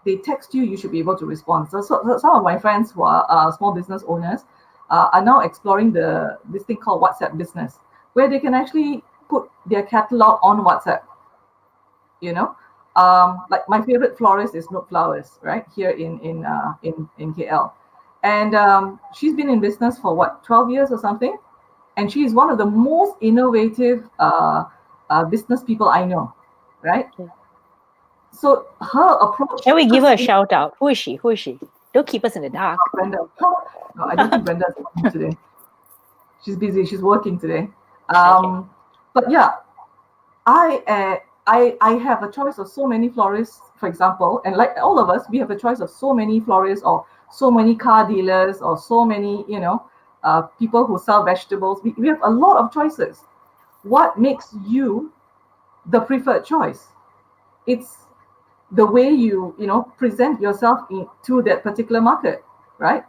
they text you, you should be able to respond. So some of my friends who are small business owners are now exploring this thing called WhatsApp Business, where they can actually put their catalog on WhatsApp. Like my favorite florist is Nook Flowers, right here in KL, and she's been in business for 12 years or something, and she is one of the most innovative business people I know, right? Yeah. So her approach. Can we give her a shout out? Who is she? Don't keep us in the dark. Brenda. No, I don't think Brenda's working today. She's busy. She's working today. But yeah, I have a choice of so many florists, for example, and like all of us, we have a choice of so many florists or so many car dealers or so many, people who sell vegetables. We have a lot of choices. What makes you the preferred choice? It's the way you present yourself to that particular market, right?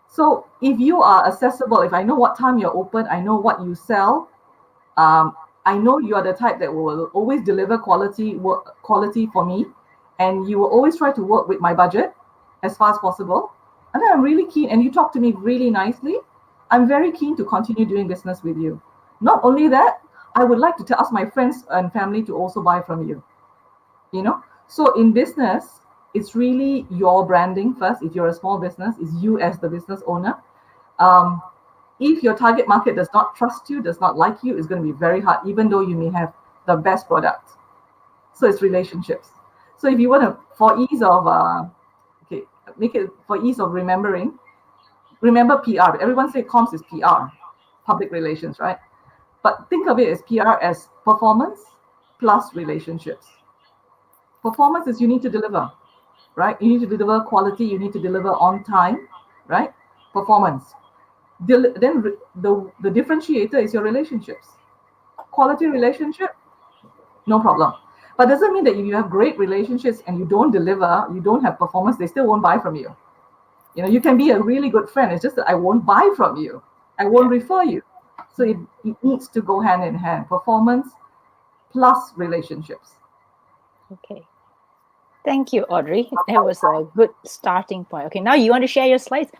So if you are accessible, if I know what time you're open, I know what you sell, I know you are the type that will always deliver quality for me, and you will always try to work with my budget as far as possible. And then I'm really keen, and you talk to me really nicely. I'm very keen to continue doing business with you. Not only that, I would like to ask my friends and family to also buy from you. So in business, it's really your branding first. If you're a small business, it's you as the business owner. Um, if your target market does not trust you, does not like you, it's going to be very hard, even though you may have the best product. So it's relationships. So if you want to, for ease of make it for ease of remembering, remember PR. Everyone say comms is PR, public relations, right? But think of it as PR as performance plus relationships. Performance is you need to deliver, right? You need to deliver quality, you need to deliver on time, right? Performance. Then the differentiator is your relationships. Quality relationship, no problem. But doesn't mean that if you have great relationships and you don't deliver, you don't have performance, they still won't buy from you. You can be a really good friend. It's just that I won't buy from you. I won't refer you. So it needs to go hand in hand. Performance plus relationships. Okay. Thank you, Audrey. That was a good starting point. Okay, now you want to share your slides?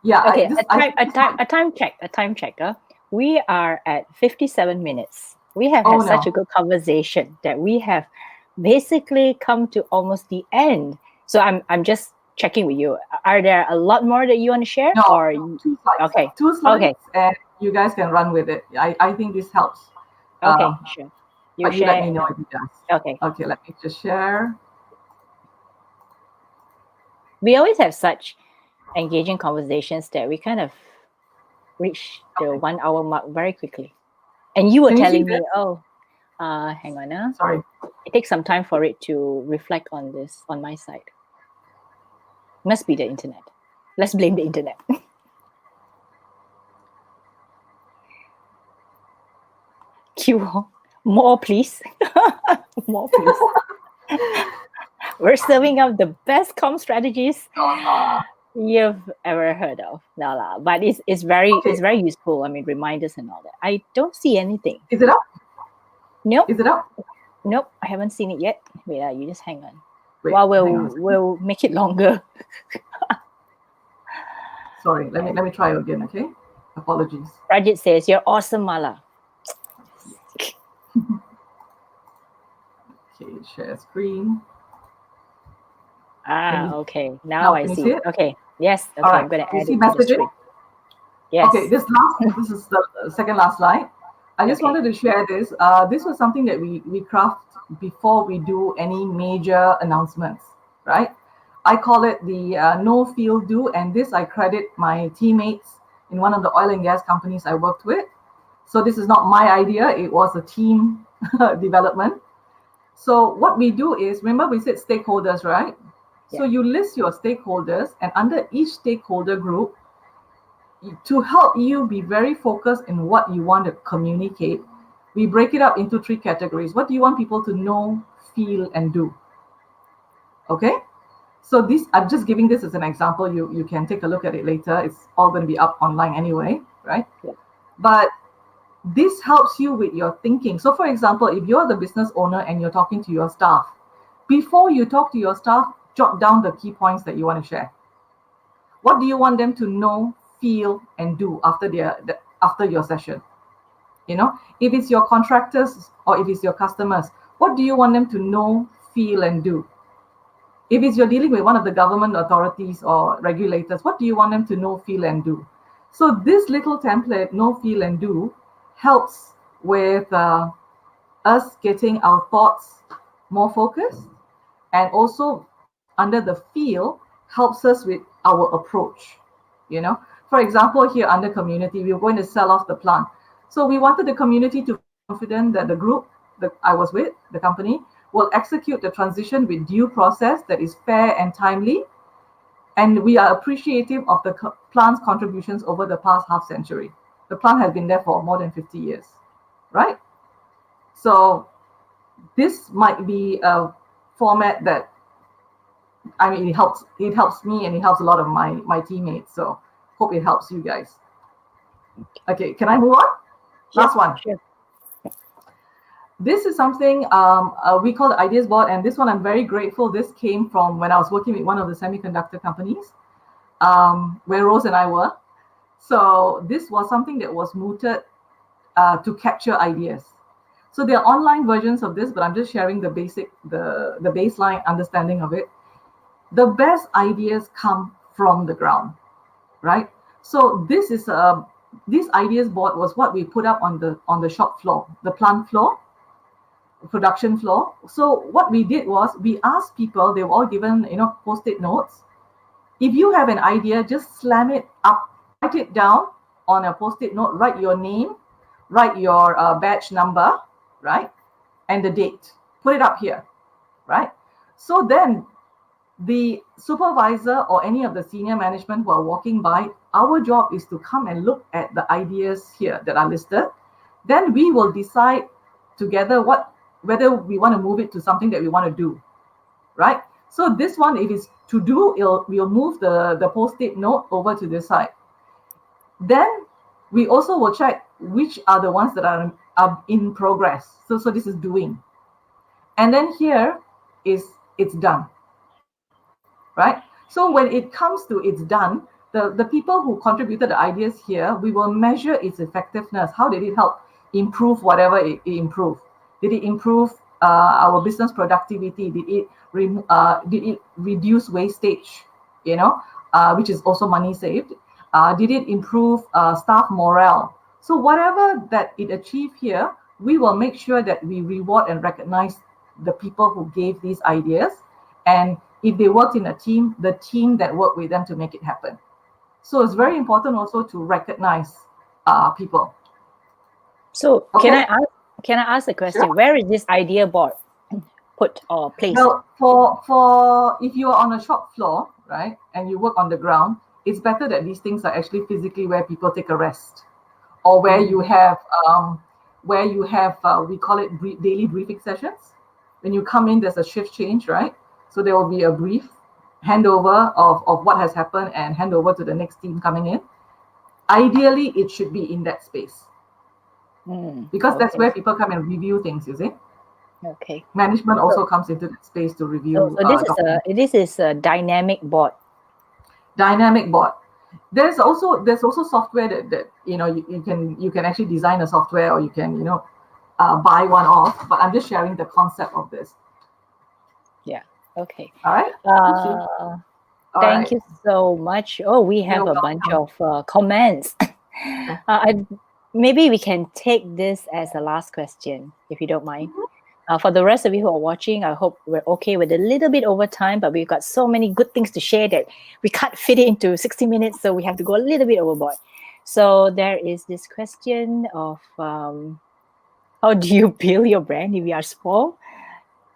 Yeah. Okay, a time check. We are at 57 minutes. We have had such a good conversation that we have basically come to almost the end. So I'm just checking with you. Are there a lot more that you want to share? No, or 2 slides. Okay. 2 slides, Okay. and you guys can run with it. I think this helps. Okay, sure. But you let me know if it does. Okay. Okay, let me just share. We always have such engaging conversations that we kind of reach the 1 hour mark very quickly. And you were Can you see telling me, this? hang on. Sorry. It takes some time for it to reflect on this on my side. Must be the internet. Let's blame the internet. Q, more please. More please. We're serving up the best comm strategies you've ever heard of. No, la. But it's very useful. I mean, reminders and all that. I don't see anything. Is it up? Nope. Is it up? Nope, I haven't seen it yet. Wait, you just hang on. Wait, Well, hang on. we'll make it longer. Sorry, let me try again, okay? Apologies. Rajit says, "You're awesome, Mala." Okay, share screen. Okay. Now I can you see see it. it? Okay. Yes. Okay, All right. I'm going to You add see it to the messaging? screen. Yes. Okay, this is the second last slide. I just wanted to share this. This was something that we craft before we do any major announcements, right? I call it the no feel do, and this I credit my teammates in one of the oil and gas companies I worked with. So this is not my idea; it was a team development. So what we do is, remember we said stakeholders, right? Yeah. So you list your stakeholders, and under each stakeholder group, to help you be very focused in what you want to communicate, we break it up into 3 categories. What do you want people to know, feel, and do? Okay? So this, I'm just giving this as an example. You can take a look at it later. It's all going to be up online anyway, right? Yeah. But this helps you with your thinking. So for example, if you're the business owner and you're talking to your staff, before you talk to your staff, jot down the key points that you want to share. What do you want them to know, feel, and do after your session? If it's your contractors or if it's your customers, what do you want them to know, feel, and do? If it's you're dealing with one of the government authorities or regulators, what do you want them to know, feel, and do? So this little template, know, feel, and do, helps with us getting our thoughts more focused, and also under the feel helps us with our approach. For example, here under community, we were going to sell off the plant. So we wanted the community to be confident that the group that I was with, the company, will execute the transition with due process that is fair and timely, And we are appreciative of the plant's contributions over the past half century. The plant has been there for more than 50 years, right? So this might be a format that, I mean, it helps me and it helps a lot of my teammates. So hope it helps you guys. Okay, can I move on? Last one. Sure. This is something we call the ideas board, and this one I'm very grateful. This came from when I was working with one of the semiconductor companies, where Rose and I were. So this was something that was mooted to capture ideas. So there are online versions of this, but I'm just sharing the baseline understanding of it. The best ideas come from the ground, right? So this ideas board was what we put up on the shop floor, the plant floor, production floor. So what we did was we asked people, they were all given, post-it notes. If you have an idea, just slam it up, write it down on a post-it note, write your name, write your batch number, right? And the date, put it up here, right? So then the supervisor or any of the senior management who are walking by, our job is to come and look at the ideas here that are listed. Then we will decide together whether we want to move it to something that we want to do, right? So this one, if it's to do, we'll move the post-it note over to this side. Then we also will check which are the ones that are in progress. So this is doing. And then here is it's done, right? So when it comes to it's done, the people who contributed the ideas here, we will measure its effectiveness. How did it help improve whatever it improved? Did it improve our business productivity? Did it reduce wastage? Which is also money saved. Did it improve staff morale? So whatever that it achieved here, we will make sure that we reward and recognize the people who gave these ideas, and if they worked in a team, the team that worked with them to make it happen. So it's very important also to recognize people. So okay. Can I ask a question? Sure. Where is this idea board put or placed? Well, for if you are on a shop floor, right, and you work on the ground, it's better that these things are actually physically where people take a rest, or where you have we call it daily briefing sessions. When you come in, there's a shift change, right? So there will be a brief handover of what has happened and handover to the next team coming in. Ideally, it should be in that space. Because that's where people come and review things, you see. Okay. Management also comes into that space to review. So this is a dynamic board. Dynamic board. There's also software that you can actually design a software, or you can buy one off. But I'm just sharing the concept of this. Yeah. Okay. All right. Thank you so much. Oh, we have a bunch of comments. Maybe we can take this as a last question, if you don't mind. For the rest of you who are watching, I hope we're okay with a little bit over time, but we've got so many good things to share that we can't fit it into 60 minutes, so we have to go a little bit overboard. So there is this question of how do you build your brand if you are small?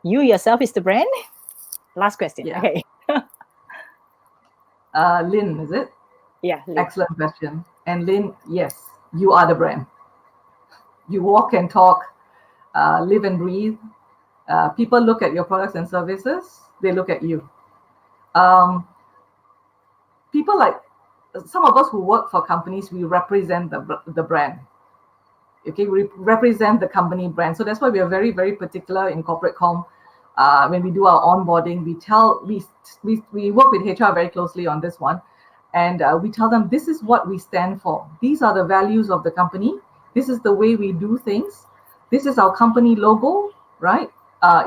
You yourself is the brand? Last question. Yeah. Okay. Lynn, is it? Yeah. Lynn. Excellent question. And Lynn, yes, you are the brand. You walk and talk, live and breathe. People look at your products and services. They look at you. People like some of us who work for companies, we represent the brand. Okay, we represent the company brand. So that's why we are very, very particular in corporate comm. When we do our onboarding, we work with HR very closely on this one. And we tell them, this is what we stand for. These are the values of the company. This is the way we do things. This is our company logo, right?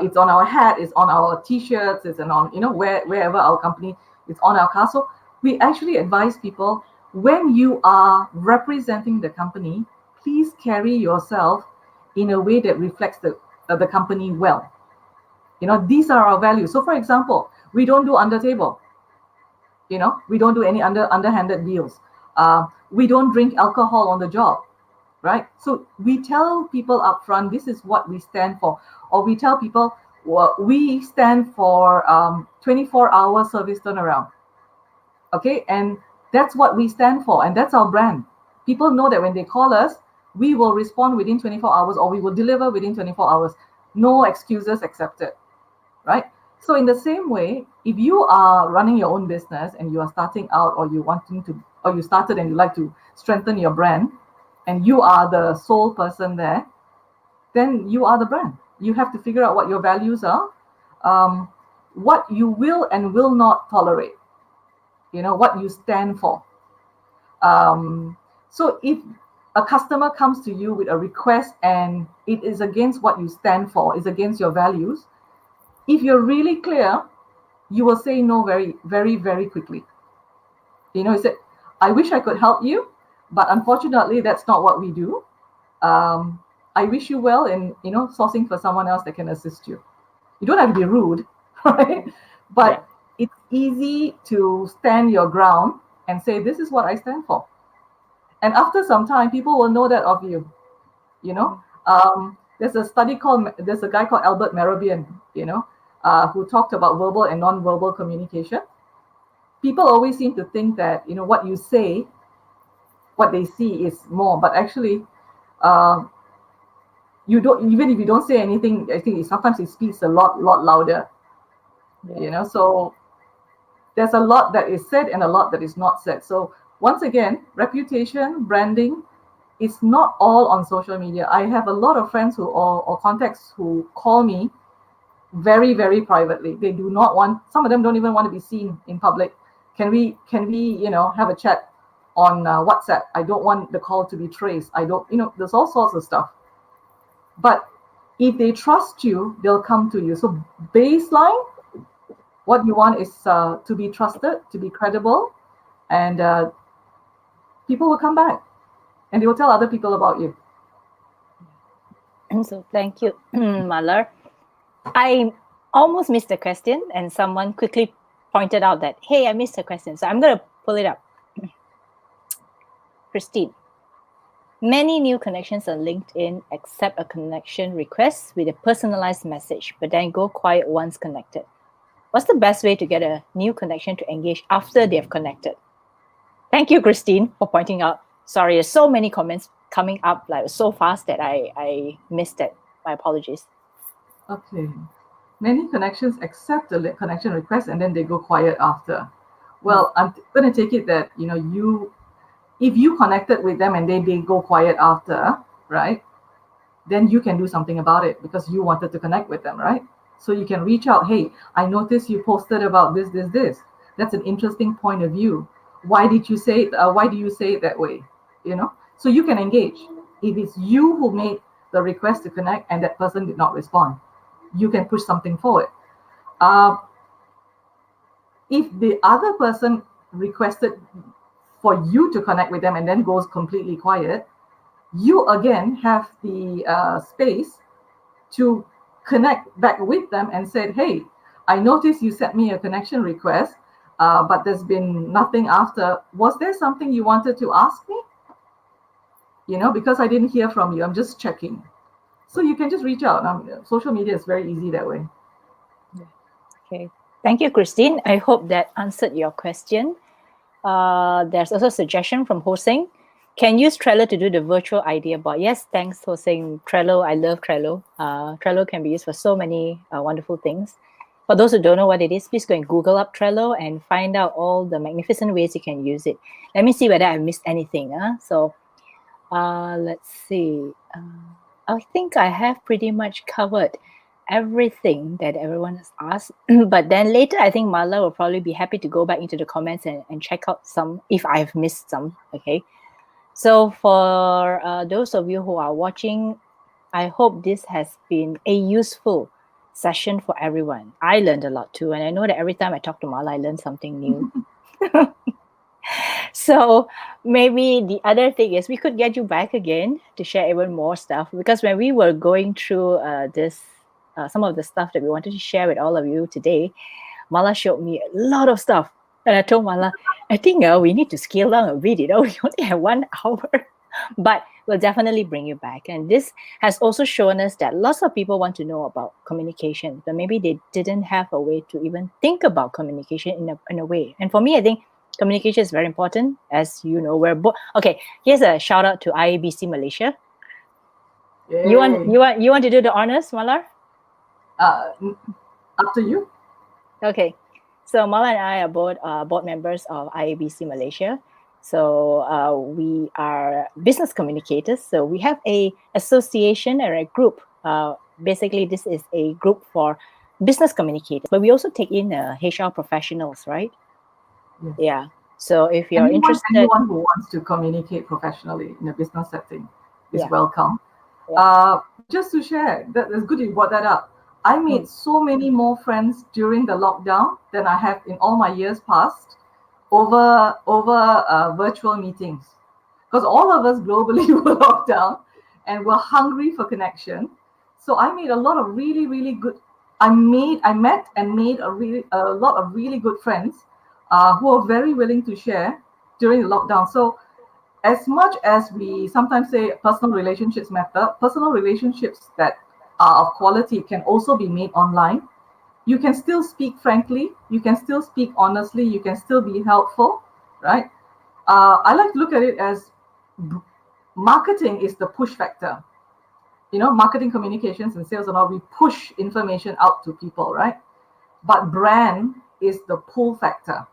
It's on our hat, it's on our t-shirts, it's on, wherever our company, it's on our car. So we actually advise people, when you are representing the company, please carry yourself in a way that reflects the company well. These are our values. So for example, we don't do under table. We don't do any underhanded deals. We don't drink alcohol on the job, right? So we tell people up front, this is what we stand for. Or we tell people, we stand for 24-hour service turnaround. Okay, and that's what we stand for, and that's our brand. People know that when they call us, we will respond within 24 hours, or we will deliver within 24 hours. No excuses accepted, right? So in the same way, if you are running your own business and you are starting out, or you started and you like to strengthen your brand, and you are the sole person there, then you are the brand. You have to figure out what your values are, um, what you will and will not tolerate, what you stand for. So if a customer comes to you with a request and it is against what you stand for, is against your values, if you're really clear, you will say no very, very, very quickly. You said, I wish I could help you, but unfortunately, that's not what we do. I wish you well in, sourcing for someone else that can assist you. You don't have to be rude, right? But it's easy to stand your ground and say, this is what I stand for. And after some time, people will know that of you. There's a guy called Albert Mehrabian, who talked about verbal and non-verbal communication. People always seem to think that, what you say, what they see is more, but actually, you don't, even if you don't say anything, I think sometimes it speaks a lot louder. So there's a lot that is said and a lot that is not said. So once again, reputation, branding, it's not all on social media. I have a lot of friends or contacts who call me very, very privately. They do not want, some of them don't even want to be seen in public. Can we have a chat on WhatsApp? I don't want the call to be traced. I don't, there's all sorts of stuff. But if they trust you, they'll come to you. So baseline, what you want is to be trusted, to be credible, and people will come back and they will tell other people about you. So thank you, Malar. I almost missed the question, and someone quickly pointed out that, hey, I missed the question. So I'm going to pull it up. Christine. Many new connections on LinkedIn accept a connection request with a personalized message, but then go quiet once connected. What's the best way to get a new connection to engage after they've connected? Thank you, Christine, for pointing out. Sorry, there's so many comments coming up like so fast that I missed it. My apologies. Okay. Many connections accept the connection request and then they go quiet after. Well, I'm going to take it that, if you connected with them and they go quiet after, right, then you can do something about it because you wanted to connect with them, right? So you can reach out, hey, I noticed you posted about this. That's an interesting point of view. Why do you say it that way? So you can engage. If it's you who made the request to connect and that person did not respond, you can push something forward. If the other person requested for you to connect with them and then goes completely quiet, you again have the space to connect back with them and said, hey, I noticed you sent me a connection request, but there's been nothing after. Was there something you wanted to ask me? Because I didn't hear from you, I'm just checking. So you can just reach out. Social media is very easy that way. Okay. Thank you, Christine. I hope that answered your question. There's also a suggestion from Hoseng. Can use Trello to do the virtual idea board. Yes, thanks, Hoseng. Trello, I love Trello. Trello can be used for so many wonderful things. For those who don't know what it is, please go and Google up Trello and find out all the magnificent ways you can use it. Let me see whether I missed anything. So let's see. I think I have pretty much covered everything that everyone has asked. But then later, I think Marla will probably be happy to go back into the comments and check out some if I've missed some. Okay. So for those of you who are watching, I hope this has been a useful session for everyone. I learned a lot too. And I know that every time I talk to Marla, I learn something new. So maybe the other thing is we could get you back again to share even more stuff, because when we were going through some of the stuff that we wanted to share with all of you today, Mala showed me a lot of stuff. And I told Mala, I think we need to scale down a bit. We only have 1 hour. But we'll definitely bring you back. And this has also shown us that lots of people want to know about communication, but maybe they didn't have a way to even think about communication in a way. And for me, I think Communication is very important, as you know. We're okay. Here's a shout out to IABC Malaysia. Yay. You want to do the honors, Malar? Up to you. Okay, so Malar and I are both board members of IABC Malaysia. So we are business communicators. So we have a association or a group. Basically, this is a group for business communicators, but we also take in HR professionals, right? Yes. Yeah. So if you're interested, anyone who wants to communicate professionally in a business setting is Yeah. welcome. Yeah. Just to share, that's good you brought that up. I made so many more friends during the lockdown than I have in all my years past over virtual meetings, because all of us globally were locked down and were hungry for connection. So I made a lot of really good. I met and made a lot of really good friends who are very willing to share during the lockdown. So as much as we sometimes say personal relationships matter, personal relationships that are of quality can also be made online. You can still speak frankly, you can still speak honestly, you can still be helpful, right? I like to look at it as marketing is the push factor. Marketing, communications, and sales and all, we push information out to people, right? But brand is the pull factor.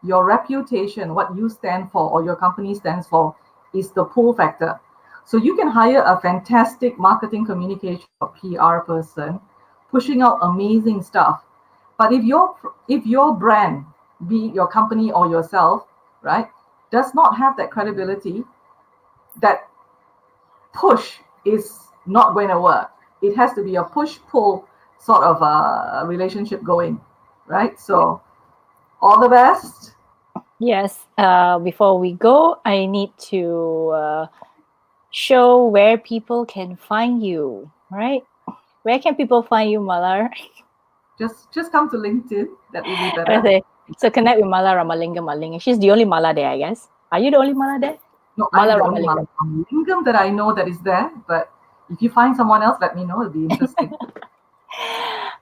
Your reputation, what you stand for or your company stands for, is the pull factor. So you can hire a fantastic marketing, communication, or PR person pushing out amazing stuff. But if your brand, be it your company or yourself, right, does not have that credibility, that push is not going to work. It has to be a push-pull sort of a relationship going, right? So all the best. Yes. Before we go, I need to show where people can find you, right? Where can people find you, Malar? Just come to LinkedIn. That will be better. Okay. So connect with Malar Ramalingam. She's the only Malar there, I guess. Are you the only Malar there? No, I'm Malar the only Ramalingam. Ramalingam that I know that is there. But if you find someone else, let me know. It'll be interesting.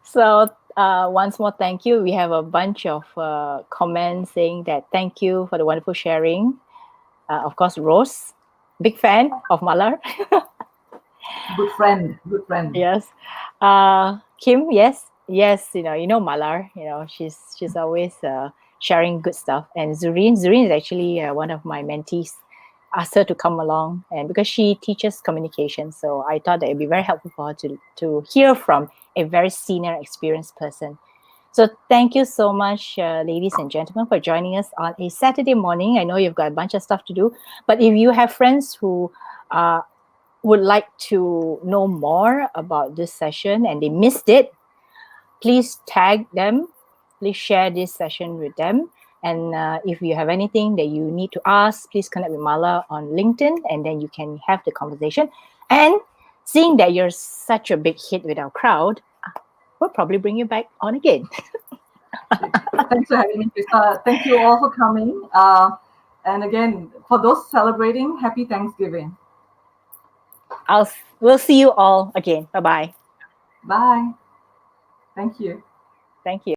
So once more, thank you. We have a bunch of comments saying that thank you for the wonderful sharing. Of course, Rose, big fan of Malar. Good friend. Good friend. Yes. Kim, yes. You know Malar. She's always sharing good stuff. And Zureen is actually one of my mentees. Asked her to come along, and because she teaches communication, so I thought that it'd be very helpful for her to hear from a very senior, experienced person. So thank you so much, ladies and gentlemen, for joining us on a Saturday morning. I know you've got a bunch of stuff to do, but if you have friends who would like to know more about this session and they missed it, please tag them. Please share this session with them. And if you have anything that you need to ask, please connect with Mala on LinkedIn, and then you can have the conversation. And seeing that you're such a big hit with our crowd, we'll probably bring you back on again. Thanks for having me, Krista. Thank you all for coming. And again, for those celebrating, happy Thanksgiving. We'll see you all again. Bye-bye. Bye. Thank you. Thank you.